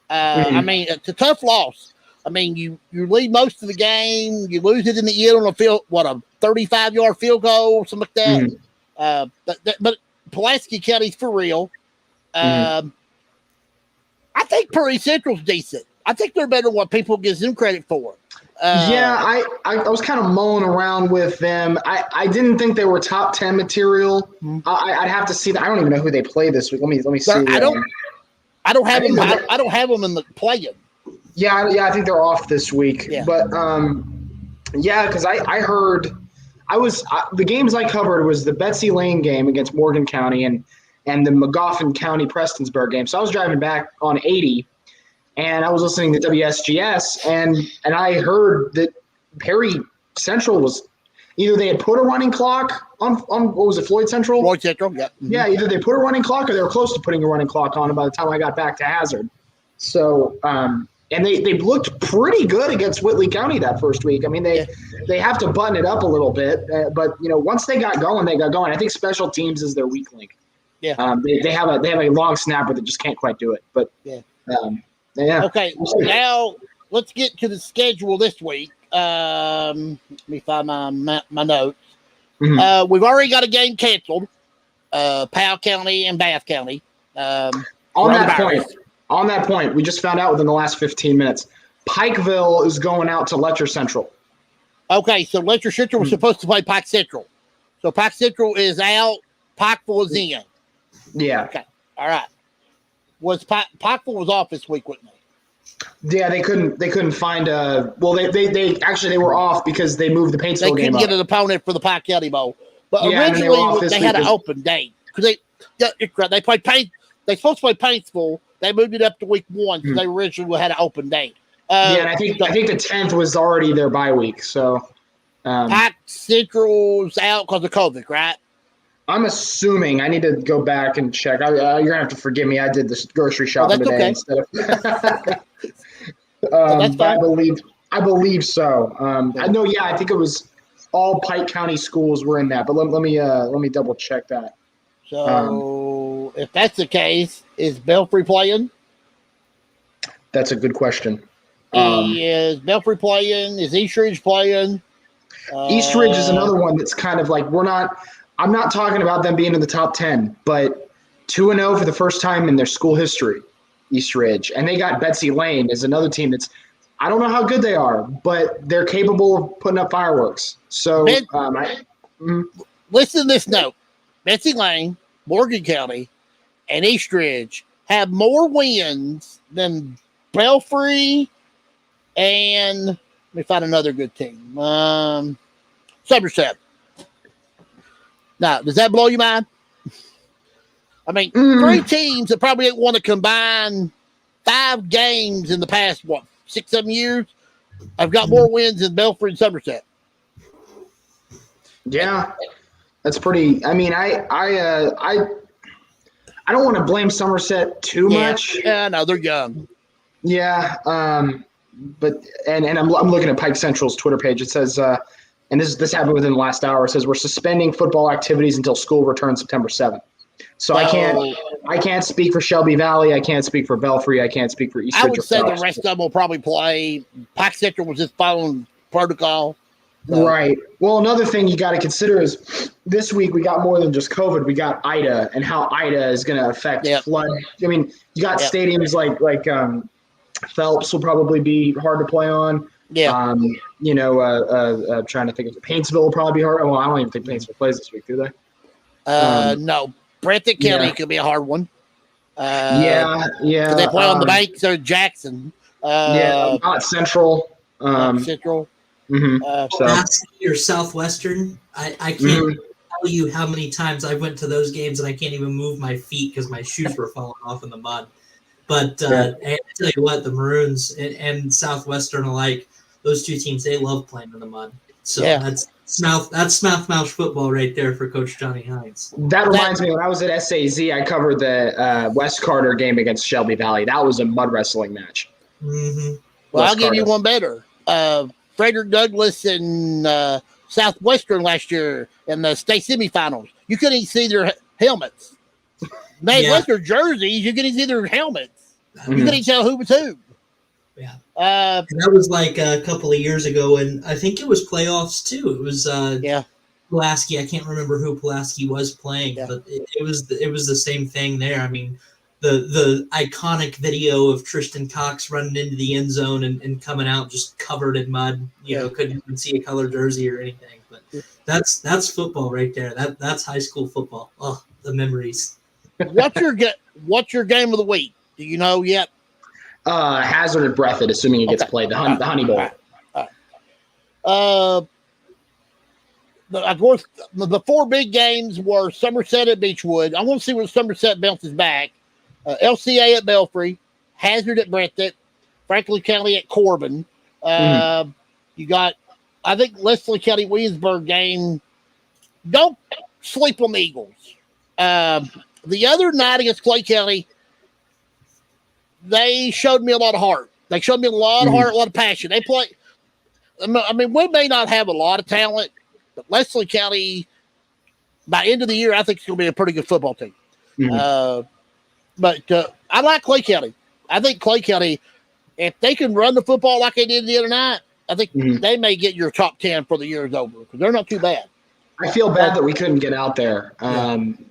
I mean, it's a tough loss. I mean, you lead most of the game, you lose it in the end on a field, a 35-yard field goal, something like that. But Pulaski County's for real. I think Prairie Central's decent. I think they're better than what people give them credit for. I was kind of mulling around with them. I didn't think they were top 10 material. I'd have to see that. I don't even know who they play this week. Let me see. I don't have them. I don't have them in the play-in. Yeah, I think they're off this week. Yeah. But because I heard the games I covered was the Betsy Lane game against Morgan County and the McGoffin County Prestonsburg game. So I was driving back on 80, and I was listening to WSGS, and I heard that Perry Central was either they had put a running clock on what was it, Floyd Central? Floyd Central, yeah. Mm-hmm. Yeah, either they put a running clock or they were close to putting a running clock on by the time I got back to Hazard. So and they looked pretty good against Whitley County that first week. I mean, they have to button it up a little bit, but once they got going, they got going. I think special teams is their weak link. Yeah, they have a long snapper that just can't quite do it. But Okay, now let's get to the schedule this week. Let me find my notes. We've already got a game canceled. Powell County and Bath County. On that point, we just found out within the last 15 minutes, Pikeville is going out to Letcher Central. Okay, so Letcher Central was supposed to play Pike Central. So Pike Central is out, Pikeville is in. Yeah. Okay, all right. Pikeville was off this week, wasn't they? Yeah, they couldn't find they were off because they moved the Paintsville game up. They couldn't get an opponent for the Pike County Bowl. But originally they had an open date. Because they played they're supposed to play Paintsville. They moved it up to week 1 because they originally had an open date. And I think the 10th was already their bye week. So Pike Central's out because of COVID, right? I'm assuming. I need to go back and check. You're gonna have to forgive me. I did this grocery shopping today instead of. That's fine. I believe so. I know. Yeah, I think it was all Pike County schools were in that. But let me double check that. So if that's the case, is Belfry playing? That's a good question. Is Belfry playing? Is Eastridge playing? Eastridge is another one that's kind of like I'm not talking about them being in the top 10, but 2-0 for the first time in their school history, Eastridge. And they got Betsy Lane is another team that's I don't know how good they are, but they're capable of putting up fireworks. So listen to this note. Betsy Lane, Morgan County, and Eastridge have more wins than Belfry and let me find another good team. Somerset. Now, does that blow your mind? I mean, 3 teams that probably want to combine 5 games in the past, 6-7 years, have got more wins than Belfry and Somerset. Yeah, that's pretty. I mean, I don't want to blame Somerset too much. Yeah, no, they're young. Yeah, but I'm looking at Pike Central's Twitter page. It says, and this happened within the last hour. It says we're suspending football activities until school returns September 7th. So I can't speak for Shelby Valley. I can't speak for Belfry. I can't speak for Eastridge. I would say the rest of them will probably play. Pike Central was just following protocol. So. Right. Well, another thing you got to consider is this week we got more than just COVID. We got Ida and how Ida is going to affect flood. I mean, you got stadiums like Phelps will probably be hard to play on. Yeah. Trying to think of Paintsville will probably be hard. Well, I don't even think Paintsville plays this week, do they? No. Breathitt County could be a hard one. Yeah. They play on the banks or Jackson. Not Central. Central. Or Southwestern. I can't tell you how many times I went to those games and I can't even move my feet because my shoes were falling off in the mud. But I tell you what, the Maroons and Southwestern alike, those two teams, they love playing in the mud. So that's Mouth football right there for Coach Johnny Hines. That reminds me, when I was at SAZ, I covered the West Carter game against Shelby Valley. That was a mud wrestling match. Mm-hmm. Well, I'll give you one better. Frederick Douglass and Southwestern last year in the state semifinals. You couldn't even see their helmets. They left their jerseys. You couldn't see their helmets. You couldn't even tell who was who. Yeah. That was like a couple of years ago, and I think it was playoffs too. It was Pulaski. I can't remember who Pulaski was playing, but it was the same thing there. I mean, the iconic video of Tristan Cox running into the end zone and coming out just covered in mud. You know, couldn't even see a color jersey or anything. But that's football right there. That's high school football. Oh, the memories. What's your game of the week? Do you know yet? Hazard and Breathitt, assuming it gets played. The Honey Bowl. Of course, the four big games were Somerset at Beechwood. I want to see where Somerset bounces back. LCA at Belfry, Hazard at Breathitt, Franklin County at Corbin. You got, I think, Leslie County Williamsburg game. Don't sleep on the Eagles. The other night against Clay County, they showed me a lot of heart. They showed me a lot of heart, a lot of passion. They play. I mean, we may not have a lot of talent, but Leslie County, by end of the year, I think it's going to be a pretty good football team. But I like Clay County. I think Clay County, if they can run the football like they did the other night, I think they may get your top 10 for the year's over because they're not too bad. I feel bad that we couldn't get out there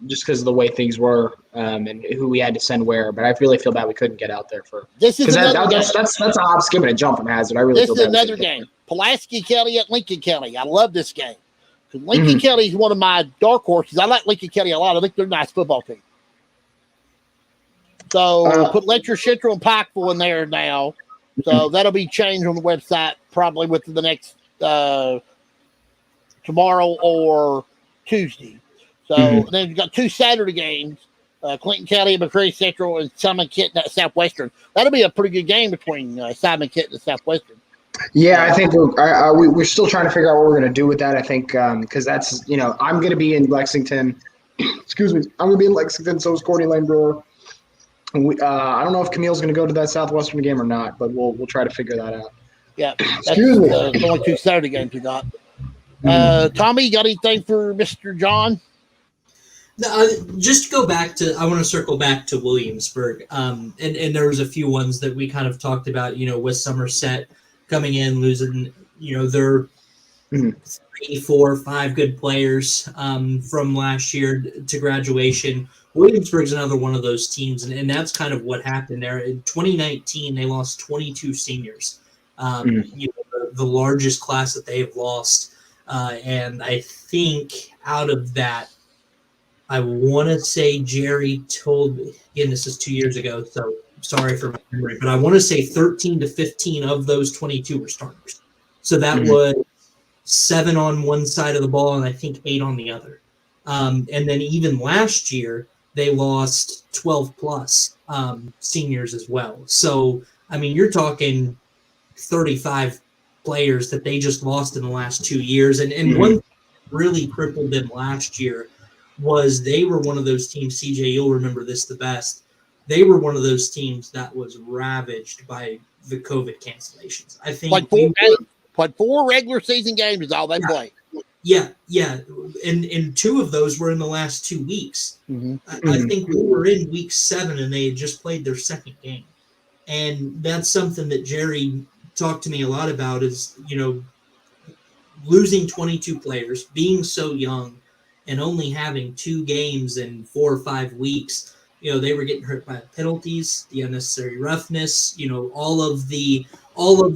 just because of the way things were and who we had to send where. But I really feel bad we couldn't get out there for this. Is that's a hop, skip, and a jump from Hazard. I really this feel is bad another game. Pulaski County at Lincoln County. I love this game because Lincoln County is one of my dark horses. I like Lincoln County a lot. I think they're a nice football team. So put Letcher, Central, and Pikeville in there now. So that'll be changed on the website probably within the next tomorrow or Tuesday. So then you've got two Saturday games, Clinton County and McCreary Central and Simon Kenton at Southwestern. That'll be a pretty good game between Simon Kenton and Southwestern. Yeah, I think we're still trying to figure out what we're going to do with that. I think because that's, I'm going to be in Lexington. Excuse me. I'm going to be in Lexington, so is Courtney Lane Brewer. I don't know if Camille's going to go to that Southwestern game or not, but we'll try to figure that out. Yeah, that's the only two Saturday games we got. Tommy, you got anything for Mr. John? No, just to go back to, I want to circle back to Williamsburg. And there was a few ones that we kind of talked about, with Somerset coming in, losing, their 3, 4, 5 good players from last year to graduation. Williamsburg's another one of those teams, and that's kind of what happened there. In 2019, they lost 22 seniors, the largest class that they have lost. And I think out of that, I want to say Jerry told me, again, this is 2 years ago, so sorry for my memory, but I want to say 13 to 15 of those 22 were starters. So that was 7 on one side of the ball and I think 8 on the other. And then even last year, they lost 12 plus seniors as well. So, I mean, you're talking 35 players that they just lost in the last 2 years. And one thing that really crippled them last year was they were one of those teams, CJ, you'll remember this the best. They were one of those teams that was ravaged by the COVID cancellations. I think played 4 regular season games is all they played. Yeah. And 2 of those were in the last 2 weeks. I think we were in week 7 and they had just played their second game. And that's something that Jerry talked to me a lot about is, losing 22 players, being so young and only having 2 games in 4 or 5 weeks. they were getting hurt by penalties, the unnecessary roughness, all of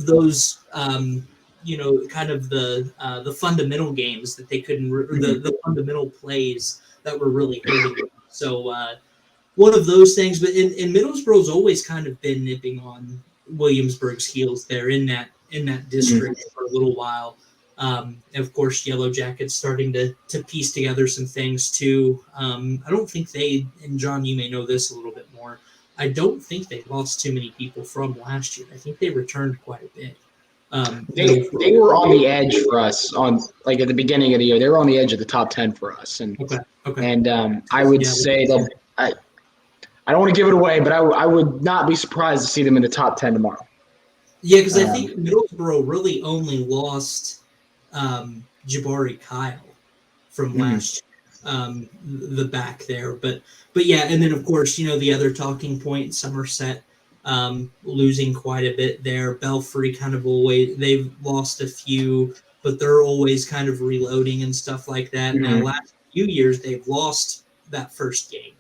those, kind of the fundamental games that they couldn't, the fundamental plays that were really hurting them. So one of those things, but in Middlesbrough's always kind of been nipping on Williamsburg's heels there in that district for a little while. And of course, Yellow Jackets starting to piece together some things too. I don't think and John, you may know this a little bit more, I don't think they lost too many people from last year. I think they returned quite a bit. They were on the edge for us at the beginning of the year. They were on the edge of the top 10 for us. And I would say that I don't want to give it away, but I would not be surprised to see them in the top 10 tomorrow. Yeah, because I think Middlesbrough really only lost Jabari Kyle from last year, the back there. But yeah, and then of course, the other talking point, Somerset losing quite a bit there. Belfry kind of always, they've lost a few, but they're always kind of reloading and stuff like that. Now, last few years, they've lost that first game.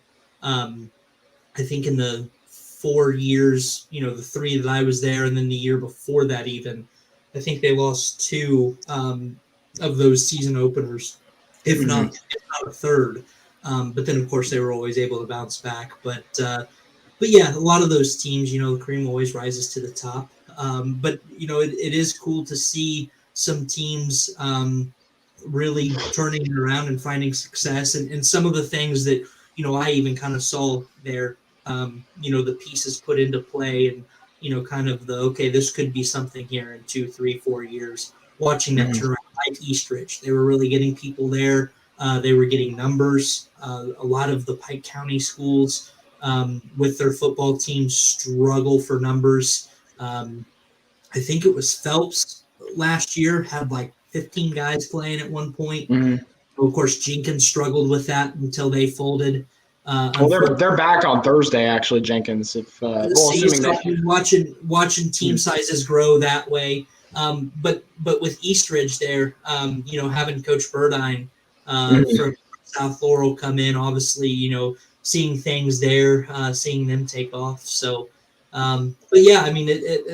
I think in the 4 years, the 3 that I was there, and then the year before that even, I think they lost 2 of those season openers, if not a third. But then, of course, they were always able to bounce back. But yeah, a lot of those teams, the cream always rises to the top. But, it is cool to see some teams really turning it around and finding success. And some of the things that, I even kind of saw there, the pieces put into play and, kind of this could be something here in 2, 3, 4 years. Watching that turn around, like Eastridge, they were really getting people there. They were getting numbers. A lot of the Pike County schools with their football teams struggle for numbers. I think it was Phelps last year had like 15 guys playing at one point. Of course, Jenkins struggled with that until they folded. They're back on Thursday, actually, Jenkins. Watching team sizes grow that way. But with Eastridge there, having Coach Burdine from South Laurel come in, obviously, seeing things there, seeing them take off. So, but yeah, I mean,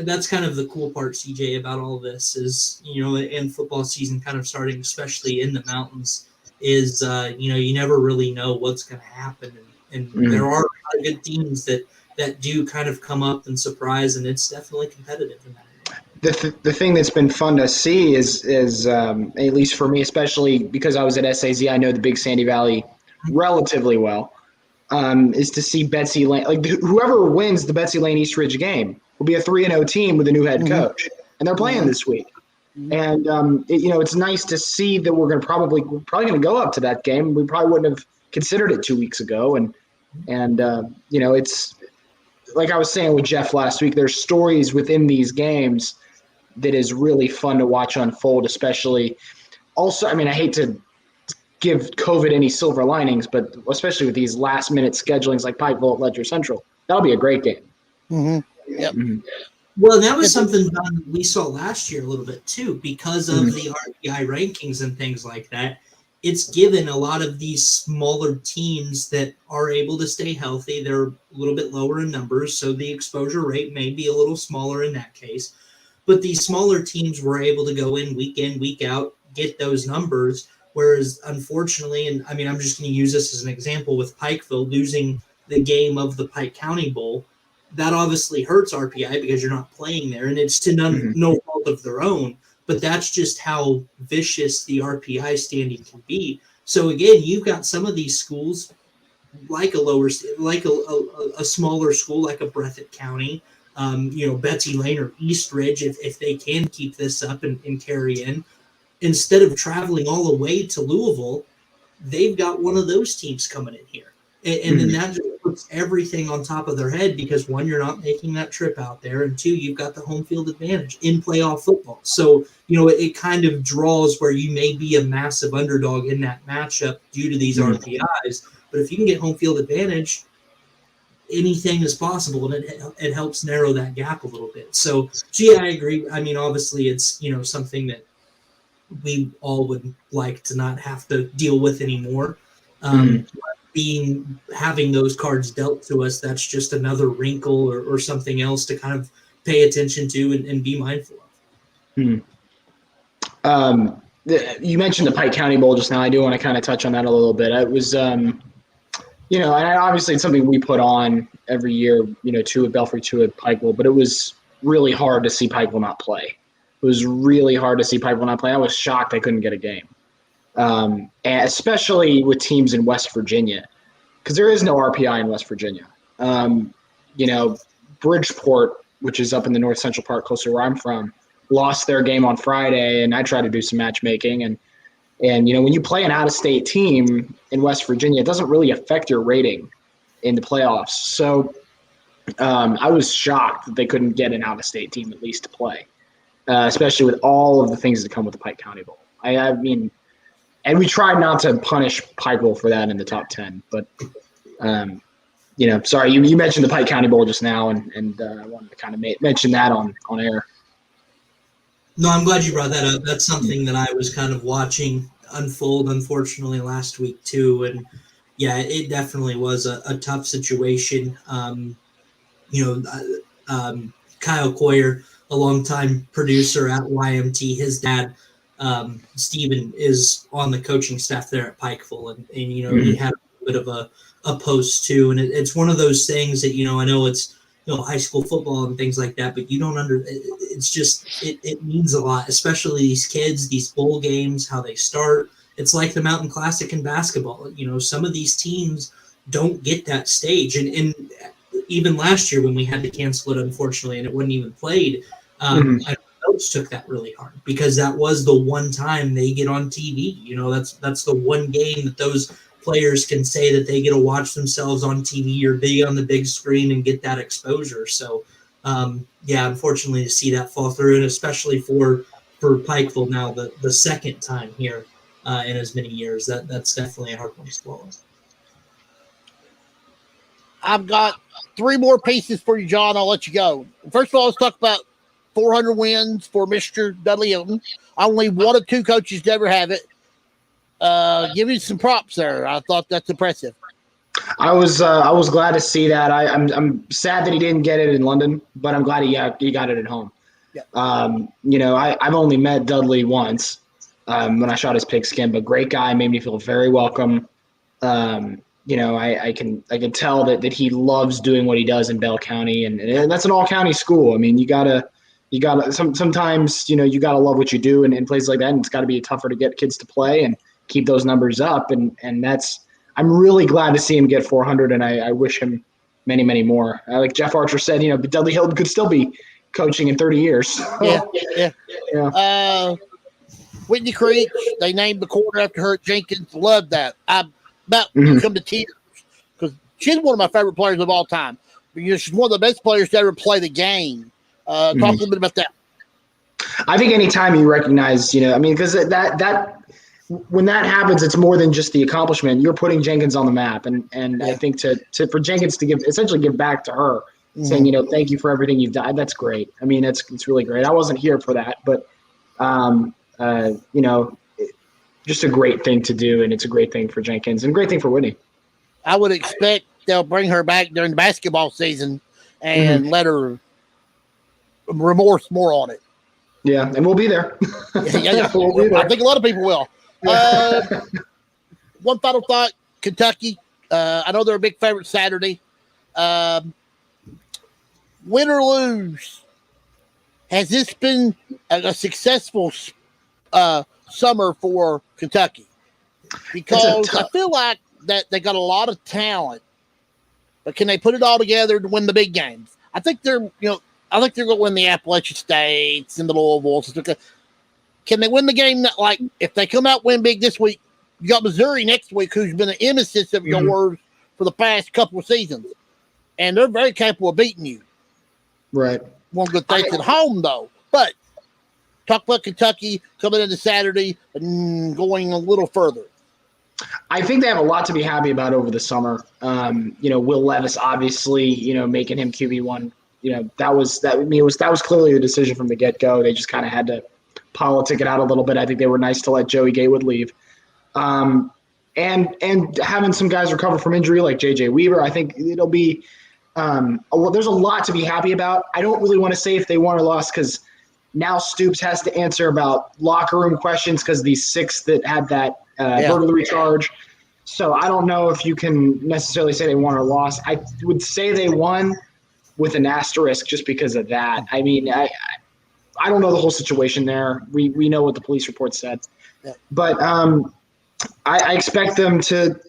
that's kind of the cool part, CJ, about all this is, and football season kind of starting, especially in the mountains, is, you never really know what's going to happen. And there are a lot of good teams that do kind of come up and surprise, and it's definitely competitive in that area. The thing that's been fun to see is at least for me, especially because I was at SAZ, I know the Big Sandy Valley relatively well, is to see Betsy Lane. Like whoever wins the Betsy Lane Eastridge game will be a 3-0 team with a new head coach, and they're playing this week. And it's nice to see that we're probably going to go up to that game. We probably wouldn't have considered it 2 weeks ago, and it's like I was saying with Jeff last week. There's stories within these games that is really fun to watch unfold. Especially, also, I mean, I hate to give COVID any silver linings, but especially with these last minute schedulings like Pikeville at Ledger Central, that'll be a great game. Yep. Well, that was something we saw last year a little bit too, because of the RPI rankings and things like that. It's given a lot of these smaller teams that are able to stay healthy. They're a little bit lower in numbers, so the exposure rate may be a little smaller in that case. But these smaller teams were able to go in, week out, get those numbers. Whereas, unfortunately, and I mean, I'm just going to use this as an example with Pikeville losing the game of the Pike County Bowl. That obviously hurts RPI because you're not playing there, and it's to no fault of their own. But that's just how vicious the RPI standing can be. So again, you've got some of these schools, like a smaller school like a Breathitt County, Betsy Lane or Eastridge, if they can keep this up and carry in. Instead of traveling all the way to Louisville, they've got one of those teams coming in here. And then that just puts everything on top of their head because, one, you're not making that trip out there, and two, you've got the home field advantage in playoff football. So, it kind of draws where you may be a massive underdog in that matchup due to these RPIs. But if you can get home field advantage, anything is possible, and it helps narrow that gap a little bit. So yeah, I agree. I mean, obviously, it's, something that we all would like to not have to deal with anymore. having those cards dealt to us, that's just another wrinkle or something else to kind of pay attention to and be mindful of. You mentioned the Pike County Bowl just now. I do want to kind of touch on that a little bit. It was, and obviously it's something we put on every year, two at Belfry, two at Pikeville, but it was really hard to see Pikeville not play. It was really hard to see Pikeville not play. I was shocked I couldn't get a game, and especially with teams in West Virginia, because there is no RPI in West Virginia. Bridgeport, which is up in the north central part, close to where I'm from, lost their game on Friday, and I tried to do some matchmaking. And when you play an out-of-state team in West Virginia, it doesn't really affect your rating in the playoffs. So I was shocked that they couldn't get an out-of-state team at least to play, especially with all of the things that come with the Pike County Bowl. I mean, and we tried not to punish Pikeville for that in the top 10, but sorry, you mentioned the Pike County Bowl just now, and I wanted to kind of mention that on air. No, I'm glad you brought that up. That's something that I was kind of watching unfold, unfortunately, last week too. And yeah, it definitely was a tough situation. Kyle Coyer, a longtime producer at YMT, his dad, Stephen, is on the coaching staff there at Pikeville, and he had a bit of a post too. And it's one of those things that, I know it's, high school football and things like that, but it's just, it means a lot, especially these kids, these bowl games, how they start. It's like the Mountain Classic in basketball. Some of these teams don't get that stage. And even last year when we had to cancel it, unfortunately, and it wasn't even played, I know coach took that really hard because that was the one time they get on TV. That's the one game that those players can say that they get to watch themselves on TV or be on the big screen and get that exposure. So, unfortunately to see that fall through, and especially for Pikeville now, the second time here in as many years, that's definitely a hard one to swallow. I've got three more pieces for you, John. I'll let you go. First of all, let's talk about 400 wins for Mr. Dudley Hilton. Only one of two coaches to ever have it. Give you some props there. I thought that's impressive. I was glad to see that. I'm sad that he didn't get it in London, but I'm glad he got it at home. Yeah. I've only met Dudley once when I shot his pigskin, but great guy, made me feel very welcome. I can tell that he loves doing what he does in Bell County, and that's an all county school. I mean, you gotta sometimes you gotta love what you do in places like that, and it's got to be tougher to get kids to play and keep those numbers up, and that's, I'm really glad to see him get 400, and I wish him many, many more. Like Jeff Archer said, Dudley Hilton could still be coaching in 30 years. Yeah. Whitney Creek, they named the quarter after her at Jenkins. Love that. I about come to tears because she's one of my favorite players of all time. She's one of the best players to ever play the game. Talk a little bit about that. I think anytime you recognize, because that when that happens, it's more than just the accomplishment. You're putting Jenkins on the map, and I think for Jenkins to essentially give back to her, saying, thank you for everything you've done. That's great. I mean, it's really great. I wasn't here for that, but just a great thing to do, and it's a great thing for Jenkins and a great thing for Whitney. I would expect they'll bring her back during the basketball season and let her remorse more on it. Yeah, and we'll be there. Yeah. We'll be there. I think a lot of people will. One final thought, Kentucky. I know they're a big favorite Saturday. Win or lose, has this been a successful summer for Kentucky? Because I feel like that they got a lot of talent, but can they put it all together to win the big games? I think they're going to win the Appalachian States and the Louisville. Can they win the game? That, like, if they come out win big this week, you got Missouri next week, who's been an nemesis of yours for the past couple of seasons, and they're very capable of beating you. Right. One good thing at home, though. But talk about Kentucky coming into Saturday and going a little further. I think they have a lot to be happy about over the summer. Will Levis, obviously, making him QB1. That was clearly the decision from the get-go. They just kind of had to politic it out a little bit. I think they were nice to let Joey Gatewood leave. and having some guys recover from injury like JJ Weaver, I think it'll be there's a lot to be happy about. I don't really want to say if they won or lost because now Stoops has to answer about locker room questions because these 6 that had that burglary charge. So I don't know if you can necessarily say they won or lost. I would say they won with an asterisk just because of that. I mean, I don't know the whole situation there. We know what the police report said. But I expect them to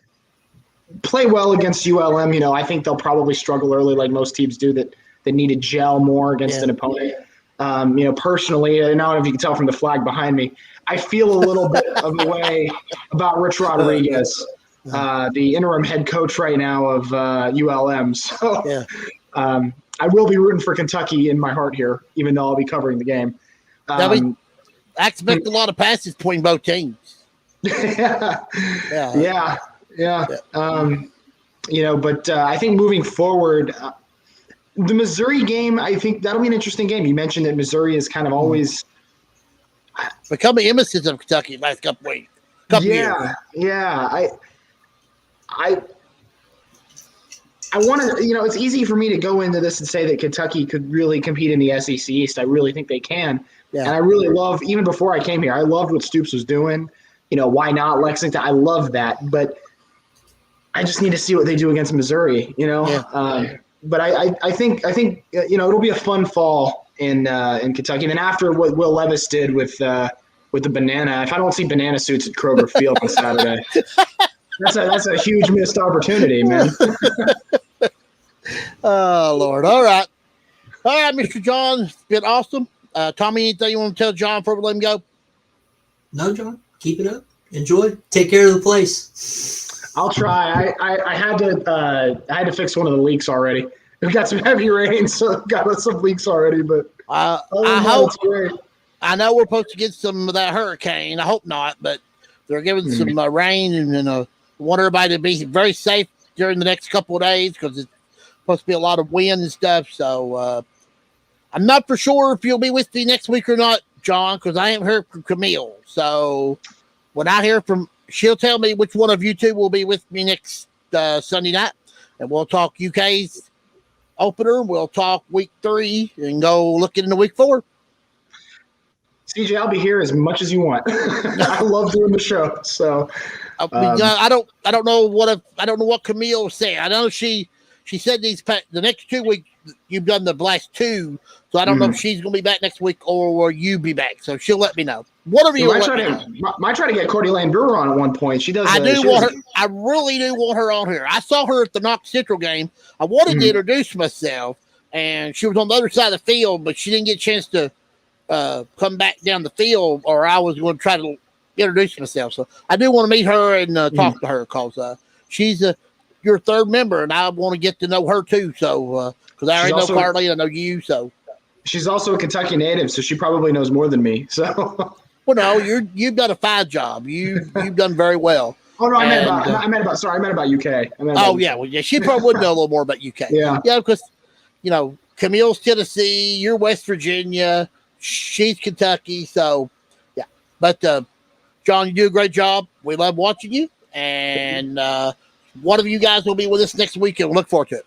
play well against ULM. I think they'll probably struggle early like most teams do that need to gel more against an opponent. Personally, and I don't know if you can tell from the flag behind me, I feel a little bit of a way about Rich Rodriguez, the interim head coach right now of ULM. So I will be rooting for Kentucky in my heart here, even though I'll be covering the game. I expect a lot of passes between both teams. Yeah. But I think moving forward, the Missouri game, I think that'll be an interesting game. You mentioned that Missouri is kind of always become the emesis of Kentucky last couple years. Yeah. I want to, it's easy for me to go into this and say that Kentucky could really compete in the SEC East. I really think they can. Yeah. And I really love, even before I came here, I loved what Stoops was doing. Why not Lexington? I love that. But I just need to see what they do against Missouri, But I think it'll be a fun fall in Kentucky. And then after what Will Levis did with the banana, if I don't see banana suits at Kroger Field on Saturday, that's a huge missed opportunity, man. Oh Lord! All right, Mr. John, it's been awesome. Tommy, anything you want to tell John before we let him go? No, John. Keep it up. Enjoy. Take care of the place. I'll try. I had to fix one of the leaks already. We've got some heavy rain, so got some leaks already. But I hope. I know we're supposed to get some of that hurricane. I hope not, but they're giving some rain, and want everybody to be very safe during the next couple of days because it's supposed to be a lot of wind and stuff. So I'm not for sure if you'll be with me next week or not, John, because I haven't heard from Camille. So when I hear from, she'll tell me which one of you two will be with me next Sunday night, and we'll talk UK's opener. We'll talk week 3 and go looking into week 4. CJ, I'll be here as much as you want. I love doing the show. So I don't know what Camille said. I know she said the next 2 weeks you've done the last 2, so I don't know if she's going to be back next week or will you be back. So she'll let me know. Whatever you want. Might try to get Cordy Lane Brewer on at one point. She does. I really do want her on here. I saw her at the Knox Central game. I wanted to introduce myself, and she was on the other side of the field, but she didn't get a chance to come back down the field, or I was going to try to introduce myself. So I do want to meet her and talk to her because she's your third member, and I want to get to know her too. So because I already know Carly, I know you. So she's also a Kentucky native, so she probably knows more than me. So well, no, you've done a fine job. You've done very well. Oh no, I meant about UK. Yeah, she probably would know a little more about UK. Yeah, because Camille's Tennessee, you're West Virginia. She's Kentucky, so yeah. But John, you do a great job. We love watching you, and one of you guys will be with us next week, and we'll look forward to it.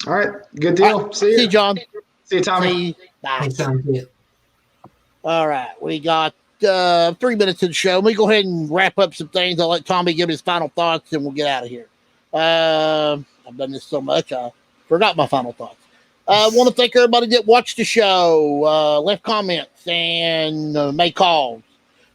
All right, good deal. Right. See you, John. See you, Tommy. See you. Bye. All right, we got 3 minutes of the show. Let me go ahead and wrap up some things. I'll let Tommy give his final thoughts, and we'll get out of here. I've done this so much, I forgot my final thoughts. I want to thank everybody that watched the show, left comments, and made calls.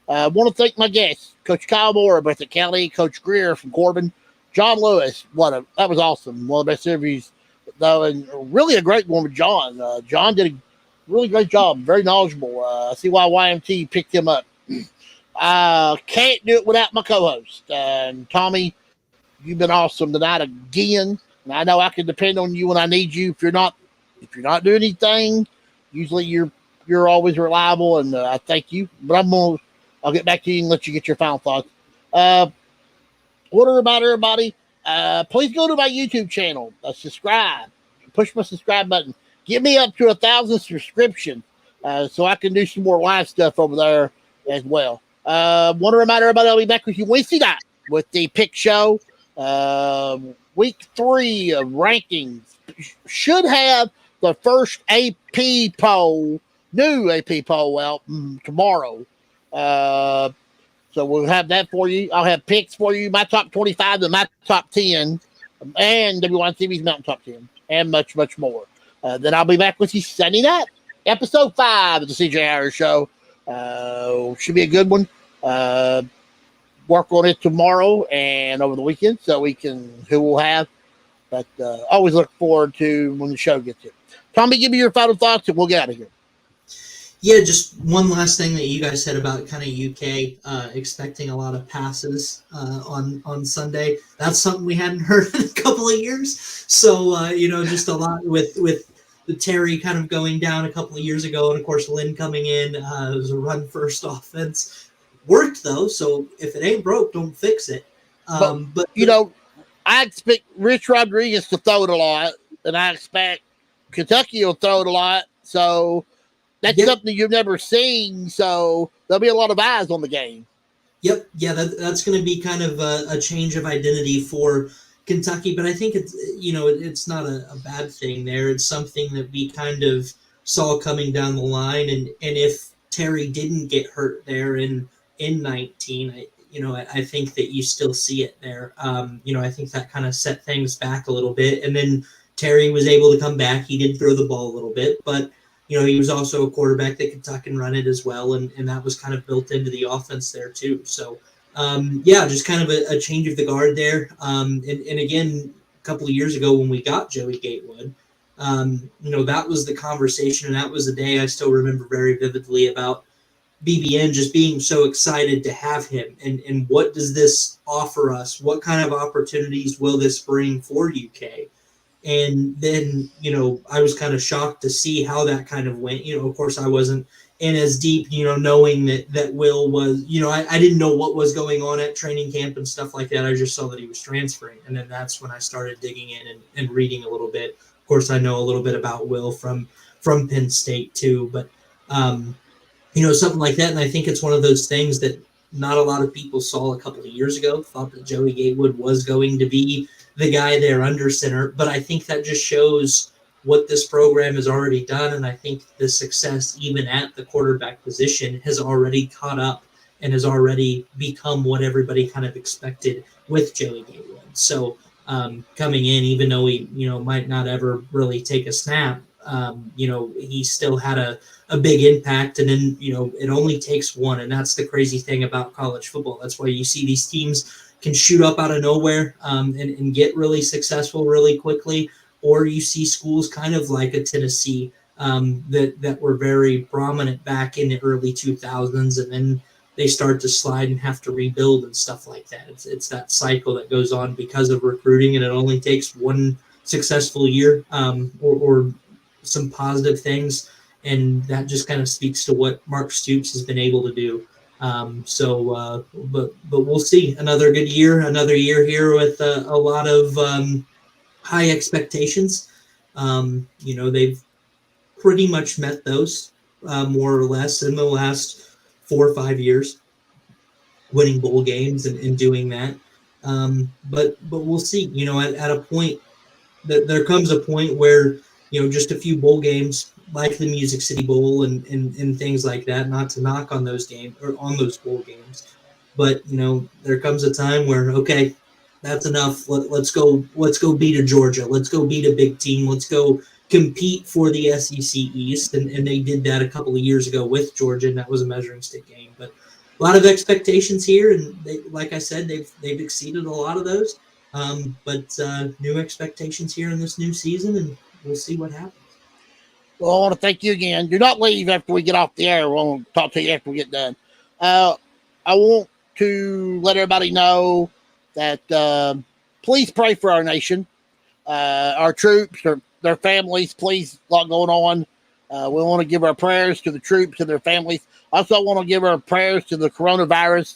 I want to thank my guests, Coach Kyle Moore, Breathitt County, Coach Greer from Corbin, John Lewis. That was awesome. One of the best interviews, though, and really a great one with John. John did a really great job, very knowledgeable. I see why YMT picked him up. Can't do it without my co-host. Tommy, you've been awesome tonight again. And I know I can depend on you when I need you. If you're not doing anything, usually you're always reliable, and I thank you. But I'll get back to you and let you get your final thoughts. What about everybody? Please go to my YouTube channel, subscribe, push my subscribe button. Get me up to 1,000 subscriptions so I can do some more live stuff over there as well. Want to remind everybody I'll be back with you Wednesday night with the pick show. Week 3 of rankings should have the first AP poll, new AP poll out tomorrow. So we'll have that for you. I'll have picks for you, my top 25 and my top 10, and WYMTV's Mountain Top 10, and much, much more. Then I'll be back with you Sunday night, episode 5 of the CJ Harris Show. Should be a good one. Work on it tomorrow and over the weekend so we can, who we'll have. But always look forward to when the show gets here. Tommy, give me your final thoughts and we'll get out of here. Yeah, just one last thing that you guys said about kind of UK expecting a lot of passes on Sunday. That's something we hadn't heard in a couple of years. So, just a lot with the Terry kind of going down a couple of years ago. And, of course, Lynn coming in. It was a run-first offense. Worked, though. So if it ain't broke, don't fix it. But I expect Rich Rodriguez to throw it a lot. And I expect Kentucky will throw it a lot. So that's something you've never seen, so there'll be a lot of eyes on the game. Yep, yeah, that's going to be kind of a change of identity for Kentucky, but I think it's not a bad thing there. It's something that we kind of saw coming down the line, and if Terry didn't get hurt there in 19, I think that you still see it there. I think that kind of set things back a little bit, and then Terry was able to come back. He did throw the ball a little bit, but he was also a quarterback that could tuck and run it as well, and that was kind of built into the offense there too. So, just kind of a change of the guard there. And again, a couple of years ago when we got Joey Gatewood, that was the conversation, and that was the day I still remember very vividly about BBN just being so excited to have him. And what does this offer us? What kind of opportunities will this bring for UK? And then, I was kind of shocked to see how that kind of went. Of course, I wasn't in as deep, knowing that Will was, I didn't know what was going on at training camp and stuff like that. I just saw that he was transferring. And then that's when I started digging in and reading a little bit. Of course, I know a little bit about Will from Penn State too. But, something like that. And I think it's one of those things that not a lot of people saw a couple of years ago, thought that Joey Gatewood was going to be the guy there under center, but I think that just shows what this program has already done, and I think the success even at the quarterback position has already caught up and has already become what everybody kind of expected with Joey Gatewood. So coming in, even though he might not ever really take a snap, he still had a big impact, and then it only takes one, and that's the crazy thing about college football. That's why you see these teams can shoot up out of nowhere and get really successful really quickly, or you see schools kind of like a Tennessee that were very prominent back in the early 2000s, and then they start to slide and have to rebuild and stuff like that. It's that cycle that goes on because of recruiting, and it only takes one successful year or some positive things, and that just kind of speaks to what Mark Stoops has been able to do. But we'll see. Another good year, another year here with a lot of high expectations. They've pretty much met those more or less in the last 4 or 5 years, winning bowl games and doing that. But we'll see. At a point that there comes a point where just a few bowl games, like the Music City Bowl and things like that, not to knock on those games or on those bowl games, but there comes a time where, okay, that's enough. Let's go beat a Georgia. Let's go beat a big team. Let's go compete for the SEC East. And they did that a couple of years ago with Georgia, and that was a measuring stick game. But a lot of expectations here, and like I said, they've exceeded a lot of those. But new expectations here in this new season, and we'll see what happens. Well, I want to thank you again. Do not leave after we get off the air. We'll talk to you after we get done. I want to let everybody know that please pray for our nation, our troops, their families. Please, a lot going on. We want to give our prayers to the troops and their families. Also, want to give our prayers to the coronavirus,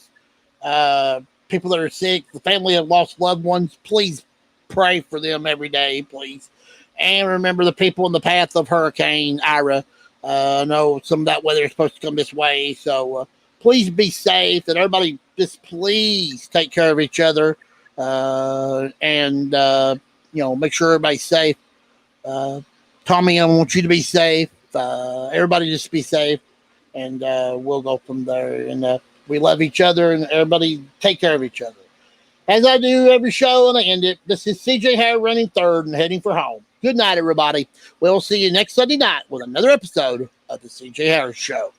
people that are sick, the family have lost loved ones. Please pray for them every day, please. And remember the people in the path of Hurricane Ira. I know some of that weather is supposed to come this way, so please be safe. And everybody just please take care of each other, and make sure everybody's safe. Tommy, I want you to be safe. Everybody just be safe, and we'll go from there. And we love each other, and everybody take care of each other. As I do every show, and I end it, this is CJ Hare running third and heading for home. Good night, everybody. We'll see you next Sunday night with another episode of the CJ Harris Show.